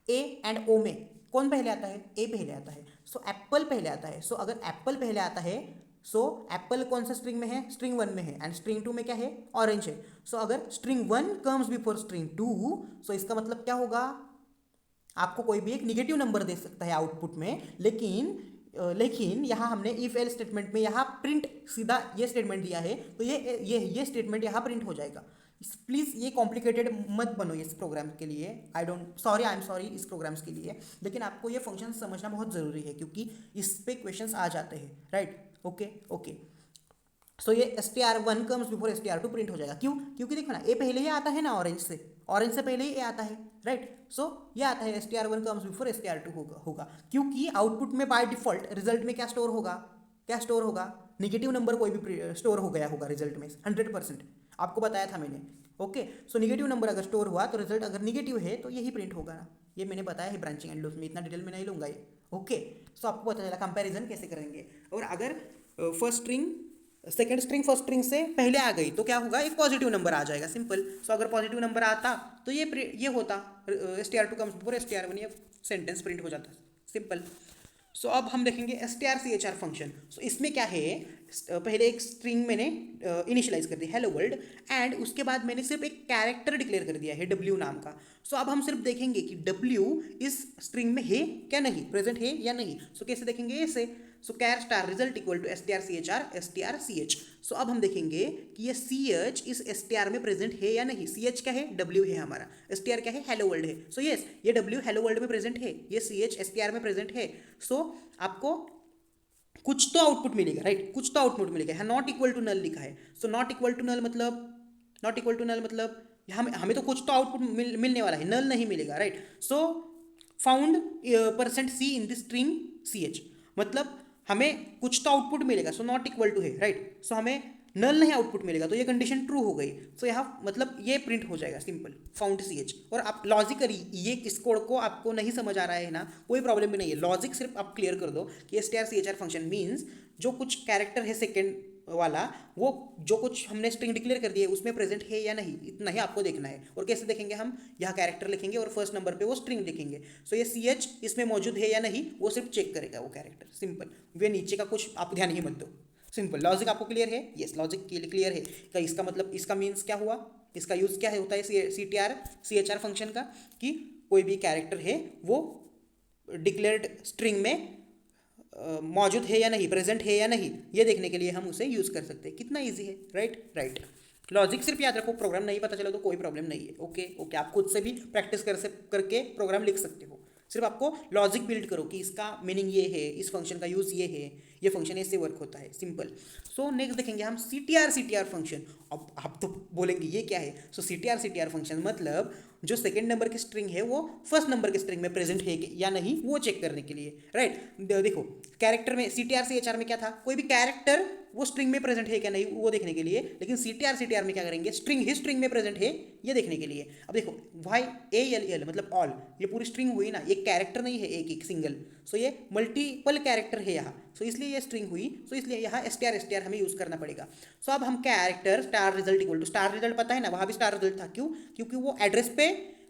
ए एंड ओ में कौन पहले आता है, ए पहले आता है, सो एप्पल पहले आता है। सो अगर एप्पल पहले आता है, सो एप्पल कौन सा स्ट्रिंग में है, स्ट्रिंग वन में है, एंड स्ट्रिंग टू में क्या है, ऑरेंज है। सो अगर string one comes before string two, so इसका मतलब क्या होगा, आपको कोई भी एक निगेटिव नंबर दे सकता है आउटपुट में, लेकिन यहाँ हमने इफ एल स्टेटमेंट में यहाँ प्रिंट सीधा ये स्टेटमेंट दिया है, तो ये स्टेटमेंट यहाँ प्रिंट हो जाएगा। प्लीज़ ये कॉम्प्लिकेटेड मत बनो इस प्रोग्राम के लिए, आई एम सॉरी इस प्रोग्राम्स के लिए, लेकिन आपको ये फंक्शन समझना बहुत ज़रूरी है क्योंकि इस पे क्वेश्चंस आ जाते हैं, राइट। ओके। सो ये str1 comes before str2 print हो जाएगा, क्यों, क्योंकि देखो ना ए पहले ही आता है ना, ऑरेंज से पहले ही ए आता है, राइट। सो ये आता है str1 कम्स बिफोर str2 होगा क्योंकि आउटपुट में बाय डिफॉल्ट रिजल्ट में क्या स्टोर होगा, निगेटिव नंबर कोई भी स्टोर हो गया होगा रिजल्ट में 100%, आपको बताया था मैंने। ओके, सो निगेटिव नंबर अगर स्टोर हुआ तो रिजल्ट अगर निगेटिव है तो यही प्रिंट होगा ना, ये मैंने बताया है ब्रांचिंग एंड लूप में, इतना डिटेल में नहीं लूंगा ये। ओके, सो आपको पता चला कंपैरिजन कैसे करेंगे। और अगर first string second string first string से पहले आ गई तो क्या होगा, एक पॉजिटिव नंबर आ जाएगा, सिंपल। सो अगर पॉजिटिव नंबर आता तो ये होता str2 कम्स बिफोर str1, ये सेंटेंस प्रिंट हो जाता, सिंपल। सो अब हम देखेंगे strchr फंक्शन। सो इसमें क्या है, पहले एक स्ट्रिंग मैंने इनिशियलाइज कर दी हेलो वर्ल्ड, एंड उसके बाद मैंने सिर्फ एक कैरेक्टर डिक्लेयर कर दिया है w नाम का। सो अब हम सिर्फ देखेंगे कि w इस स्ट्रिंग में है क्या नहीं, प्रेजेंट है या नहीं। सो कैसे देखेंगे, ऐसे। So char star result equal to strch। So अब हम देखेंगे कि ये ch इस str में प्रेजेंट है या नहीं। ch क्या है, w है हमारा, str क्या है, हेलो वर्ल्ड है। सो यस, ये w हेलो वर्ल्ड में प्रेजेंट है, ये ch str में प्रेजेंट है। सो आपको कुछ तो आउटपुट मिलेगा, राइट, कुछ तो आउटपुट मिलेगा। नॉट इक्वल टू नल लिखा है, so not equal to null मतलब हमें तो कुछ तो आउटपुट मिलने वाला है, नल नहीं मिलेगा, right. So found %c in this string ch, मतलब हमें कुछ तो आउटपुट मिलेगा, सो नॉट इक्वल टू है, राइट। सो हमें नल नहीं आउटपुट मिलेगा, तो ये कंडीशन ट्रू हो गई। सो यहाँ मतलब ये प्रिंट हो जाएगा, सिंपल, फाउंड ch। और आप लॉजिकली ये इस कोड को आपको नहीं समझ आ रहा है ना, कोई प्रॉब्लम भी नहीं है, लॉजिक सिर्फ आप क्लियर कर दो कि strchr फंक्शन मीन्स जो कुछ कैरेक्टर है सेकेंड वाला, वो जो कुछ हमने स्ट्रिंग डिक्लेयर कर दी है उसमें प्रेजेंट है या नहीं, इतना ही आपको देखना है। और कैसे देखेंगे हम, यहाँ कैरेक्टर लिखेंगे और फर्स्ट नंबर पे वो स्ट्रिंग लिखेंगे। सो ये ch इसमें मौजूद है या नहीं वो सिर्फ चेक करेगा वो कैरेक्टर, सिंपल। वे नीचे का कुछ आप ध्यान ही मत दो, सिंपल। लॉजिक आपको क्लियर है, यस, लॉजिक क्लियर है। तो इसका मतलब, इसका मीन्स क्या हुआ, इसका यूज़ क्या है होता है CHR फंक्शन का, कि कोई भी कैरेक्टर है वो डिक्लेयर्ड स्ट्रिंग में मौजूद है या नहीं, प्रेजेंट है या नहीं, ये देखने के लिए हम उसे यूज़ कर सकते हैं। कितना ईजी है, राइट। लॉजिक सिर्फ याद रखो, प्रोग्राम नहीं पता चला तो कोई प्रॉब्लम नहीं है। ओके, आप खुद से भी प्रैक्टिस करके प्रोग्राम लिख सकते हो, सिर्फ आपको लॉजिक बिल्ड करो कि इसका मीनिंग ये है, इस फंक्शन का यूज़ ये है, ये फंक्शन ऐसे वर्क होता है, सिंपल। सो नेक्स्ट देखेंगे हम CTR फंक्शन। अब आप तो बोलेंगे ये क्या है। सो CTR फंक्शन मतलब जो सेकेंड नंबर की स्ट्रिंग है वो फर्स्ट नंबर के स्ट्रिंग में प्रेजेंट है या नहीं वो चेक करने के लिए, राइट। देखो कैरेक्टर में CTR में क्या था, कोई भी कैरेक्टर वो स्ट्रिंग में प्रेजेंट है क्या नहीं वो देखने के लिए, लेकिन CTR में क्या करेंगे, स्ट्रिंग में प्रेजेंट है ये देखने के लिए। अब देखो YALL मतलब ऑल, ये पूरी स्ट्रिंग हुई ना, ये कैरेक्टर नहीं है एक सिंगल। सो ये मल्टीपल कैरेक्टर है यहाँ, सो इसलिए ये स्ट्रिंग हुई, सो इसलिए यहाँ STR हमें यूज़ करना पड़ेगा। सो अब हम character star result equal to star result, पता है ना, वहाँ भी स्टार रिजल्ट था, क्यों, क्योंकि वो एड्रेस पे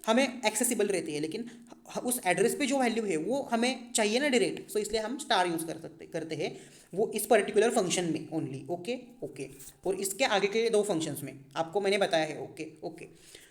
हमें एक्सेसिबल रहती है, लेकिन उस एड्रेस पे जो वैल्यू है वो हमें चाहिए ना डायरेक्ट, सो इसलिए हम स्टार यूज़ करते हैं वो इस पर्टिकुलर फंक्शन में ओनली। ओके। और इसके आगे के दो फंक्शंस में आपको मैंने बताया है। ओके।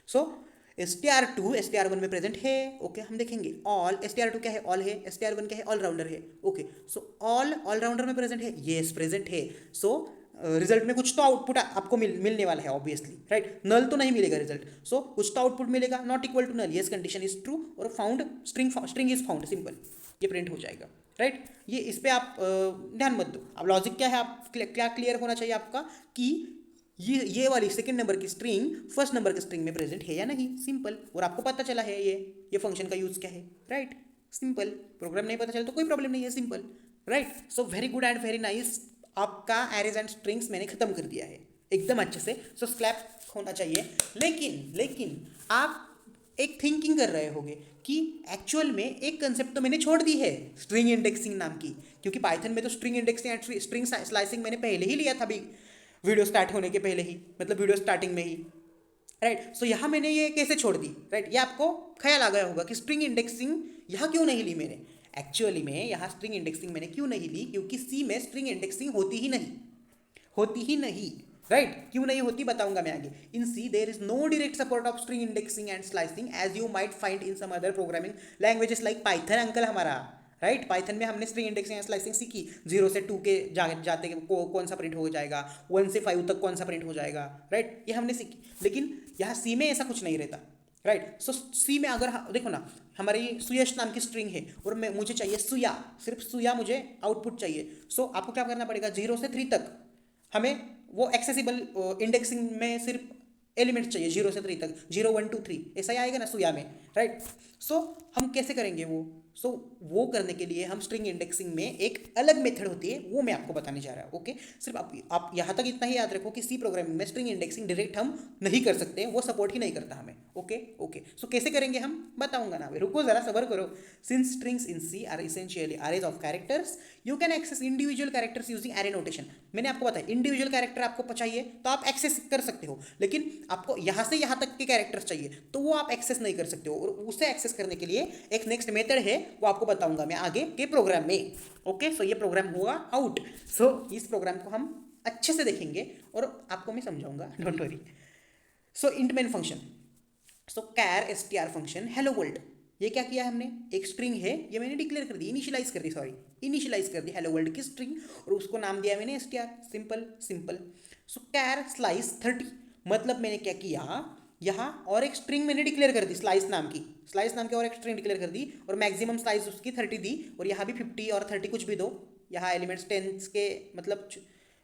सो str1 में प्रेजेंट है। ओके, हम देखेंगे ऑल, str2 क्या है, ऑल है, str1 क्या है, ऑलराउंडर है। ओके, सो ऑलराउंडर में प्रेजेंट है, येस प्रेजेंट है। सो रिजल्ट में कुछ तो आउटपुट आपको मिलने वाला है ऑब्वियसली, राइट। नल तो नहीं मिलेगा रिजल्ट, सो कुछ तो आउटपुट मिलेगा, not equal to null, yes condition is true, और found string is found, simple, ये प्रिंट हो जाएगा, राइट। ये इस पे आप ध्यान मत दो। अब लॉजिक क्या है, आप क्या क्लियर होना चाहिए आपका कि ये वाली सेकंड नंबर की स्ट्रिंग फर्स्ट नंबर की स्ट्रिंग में प्रेजेंट है या नहीं, सिंपल। और आपको पता चला है ये फंक्शन का यूज़ क्या है, राइट, सिंपल। प्रोग्राम नहीं पता चला तो कोई प्रॉब्लम नहीं है, simple, right. So very good and very nice, आपका एरेज एंड स्ट्रिंग्स मैंने खत्म कर दिया है एकदम अच्छे से। सो स्क्लैप होना चाहिए। लेकिन आप एक थिंकिंग कर रहे होगे कि एक्चुअल में एक कंसेप्ट तो मैंने छोड़ दी है, स्ट्रिंग इंडेक्सिंग नाम की, क्योंकि पाइथन में तो string indexing and string slicing मैंने पहले ही लिया था, भी वीडियो स्टार्ट होने के पहले ही, मतलब वीडियो स्टार्टिंग में ही, राइट। सो यहाँ मैंने ये कैसे छोड़ दी, राइट। ये आपको ख्याल आ गया होगा कि स्ट्रिंग इंडेक्सिंग यहाँ क्यों नहीं ली मैंने। एक्चुअली में यहाँ स्ट्रिंग इंडेक्सिंग मैंने क्यों नहीं ली, क्योंकि सी में स्ट्रिंग इंडेक्सिंग होती ही नहीं, राइट। क्यों नहीं होती बताऊंगा मैं आगे। In C there is no direct support of string indexing and slicing as you might find in some other programming languages like Python uncle हमारा, राइट। पाइथन में हमने स्ट्रिंग इंडेक्सिंग एंड स्लाइसिंग सीखी, 0 से 2 के जाते कौन सा प्रिंट हो जाएगा, 1 से 5 तक कौन सा प्रिंट हो जाएगा, राइट। ये हमने सीखी। लेकिन यहाँ सी में ऐसा कुछ नहीं रहता, राइट। सो सी में अगर देखो ना, हमारी सुयश नाम की स्ट्रिंग है और मुझे चाहिए सुया, सिर्फ सुया मुझे आउटपुट चाहिए। सो आपको क्या करना पड़ेगा, 0 से 3 तक हमें वो एक्सेसिबल इंडेक्सिंग में सिर्फ एलिमेंट्स चाहिए 0 से 3 तक, 0 1 2 3 ऐसा ही आएगा ना सुया में, राइट। सो हम कैसे करेंगे वो, वो करने के लिए हम स्ट्रिंग इंडेक्सिंग में एक अलग मेथड होती है, वो मैं आपको बताने जा रहा हूँ। ओके, सिर्फ आप यहाँ तक इतना ही याद रखो कि सी प्रोग्रामिंग में स्ट्रिंग इंडेक्सिंग डायरेक्ट हम नहीं कर सकते, वो सपोर्ट ही नहीं करता हमें। ओके। सो कैसे करेंगे हम बताऊंगा ना, रुको जरा सबर करो। Since strings in C are essentially arrays of characters, you can access individual characters using array notation. मैंने आपको बताया इंडिविजुअल कैरेक्टर आपको चाहिए तो आप एक्सेस कर सकते हो, लेकिन आपको यहाँ से यहाँ तक के कैरेक्टर्स चाहिए तो वो आप एक्सेस नहीं कर सकते हो। और उसे एक्सेस करने के लिए एक नेक्स्ट मेथड है, वो आपको बताऊंगा मैं आगे के प्रोग्राम में। ओके, सो ये प्रोग्राम हुआ आउट। सो इस प्रोग्राम को हम अच्छे से देखेंगे और आपको मैं समझाऊंगा, don't worry. So int main function, so char str function hello world, ये क्या किया हमने, एक स्ट्रिंग है ये मैंने डिक्लेयर कर दी, इनिशियलाइज कर दी हेलो वर्ल्ड की स्ट्रिंग, और उसको नाम दिया मैंने str, सिंपल। सो कैर स्लाइस 30, मतलब मैंने क्या किया, यहाँ और एक स्ट्रिंग मैंने डिक्लेयर कर दी स्लाइस नाम की और एक स्ट्रिंग डिक्लेयर कर दी, और मैक्सिमम स्लाइस उसकी 30 दी, और यहाँ भी 50 और 30 कुछ भी दो। यहाँ एलिमेंट्स 10 के मतलब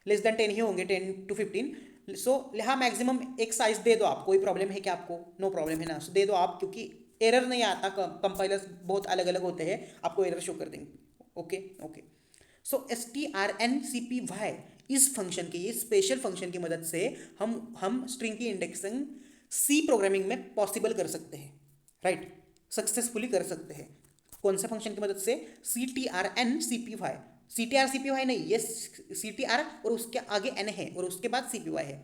लेस देन 10 ही होंगे, 10 to 15। सो यहाँ मैक्सिमम एक साइज दे दो आप, कोई प्रॉब्लम है क्या आपको, नो प्रॉब्लम है ना, सो दे दो आप, क्योंकि एरर नहीं आता, कंपाइलर्स बहुत अलग अलग होते हैं, आपको एरर शो कर देंगे। ओके। सो strncpy इस फंक्शन की, इस स्पेशल फंक्शन की मदद से हम स्ट्रिंग की इंडेक्सिंग सी प्रोग्रामिंग में पॉसिबल कर सकते हैं, राइट, सक्सेसफुली कर सकते हैं। कौन से फंक्शन की मदद से, CTRCPY नहीं, ये CTR और उसके आगे n है और उसके बाद CPY है।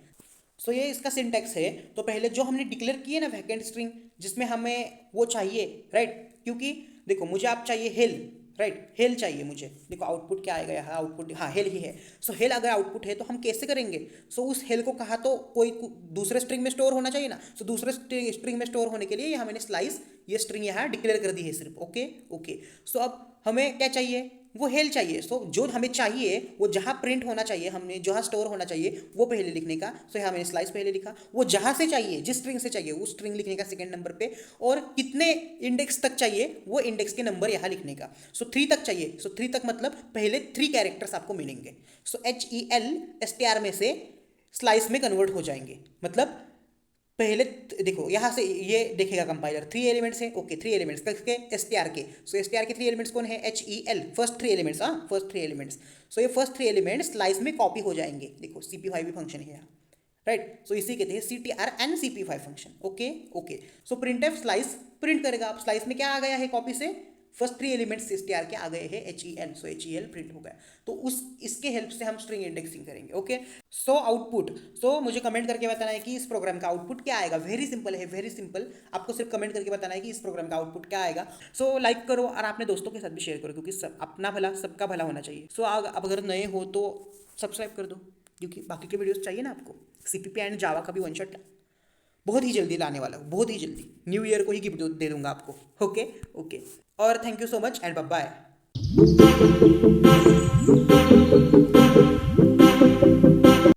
सो ये इसका सिंटैक्स है। तो पहले जो हमने डिक्लेयर किए ना वैकेंट स्ट्रिंग, जिसमें हमें वो चाहिए, राइट, क्योंकि देखो मुझे आप चाहिए हेल, राइट, हेल चाहिए मुझे। देखो आउटपुट क्या आएगा यहाँ, आउटपुट हाँ हेल ही है। सो हेल अगर आउटपुट है तो हम कैसे करेंगे, सो उस हेल को कहा तो कोई दूसरे स्ट्रिंग में स्टोर होना चाहिए ना। सो दूसरे स्ट्रिंग में स्टोर होने के लिए यहाँ मैंने स्लाइस ये स्ट्रिंग यहाँ डिक्लेयर कर दी है सिर्फ। ओके। सो अब हमें क्या चाहिए, वो हेल चाहिए। सो जो हमें चाहिए वो जहाँ प्रिंट होना चाहिए, हमने जहाँ स्टोर होना चाहिए वो पहले लिखने का। सो यहाँ मैंने स्लाइस पहले लिखा, वो जहाँ से चाहिए जिस स्ट्रिंग से चाहिए उस स्ट्रिंग लिखने का सेकंड नंबर पे, और कितने इंडेक्स तक चाहिए वो इंडेक्स के नंबर यहाँ लिखने का। सो 3 तक चाहिए, सो 3 तक मतलब पहले 3 कैरेक्टर्स आपको मिलेंगे। सो HEL STR में से स्लाइस में कन्वर्ट हो जाएंगे, मतलब पहले देखो यहाँ से ये देखेगा कंपाइलर 3 एलिमेंट्स है। ओके, 3 एलिमेंट्स किसके, STR के। सो STR के 3 एलिमेंट्स कौन है, HEL, first 3 elements, first 3 elements. So ये फर्स्ट 3 एलिमेंट्स स्लाइस में कॉपी हो जाएंगे। देखो CPY भी फंक्शन है यहाँ, राइट। सो इसी कहते हैं CTRNCPY फंक्शन। ओके। सो printf स्लाइस प्रिंट करेगा, आप स्लाइस में क्या आ गया है कॉपी से, फर्स्ट 3 एलिमेंट्स STR के आ गए हैं HEL, सो HEL प्रिंट हो गया। तो इसके हेल्प से हम स्ट्रिंग इंडेक्सिंग करेंगे। ओके, सो आउटपुट, सो मुझे कमेंट करके बताना है कि इस प्रोग्राम का आउटपुट क्या आएगा। वेरी सिंपल है, वेरी सिंपल, आपको सिर्फ कमेंट करके बताना है कि इस प्रोग्राम का आउटपुट क्या आएगा। सो लाइक करो और अपने दोस्तों के साथ भी शेयर करो, क्योंकि सब अपना भला सबका भला होना चाहिए। सो अब अगर नए हो तो सब्सक्राइब कर दो, क्योंकि बाकी के वीडियोस चाहिए ना आपको। CPP एंड जावा का भी वन शॉट बहुत ही जल्दी लाने वाला हूँ, बहुत ही जल्दी, न्यू ईयर को ही गिफ्ट दे दूंगा आपको। ओके, और thank you so much and bye bye.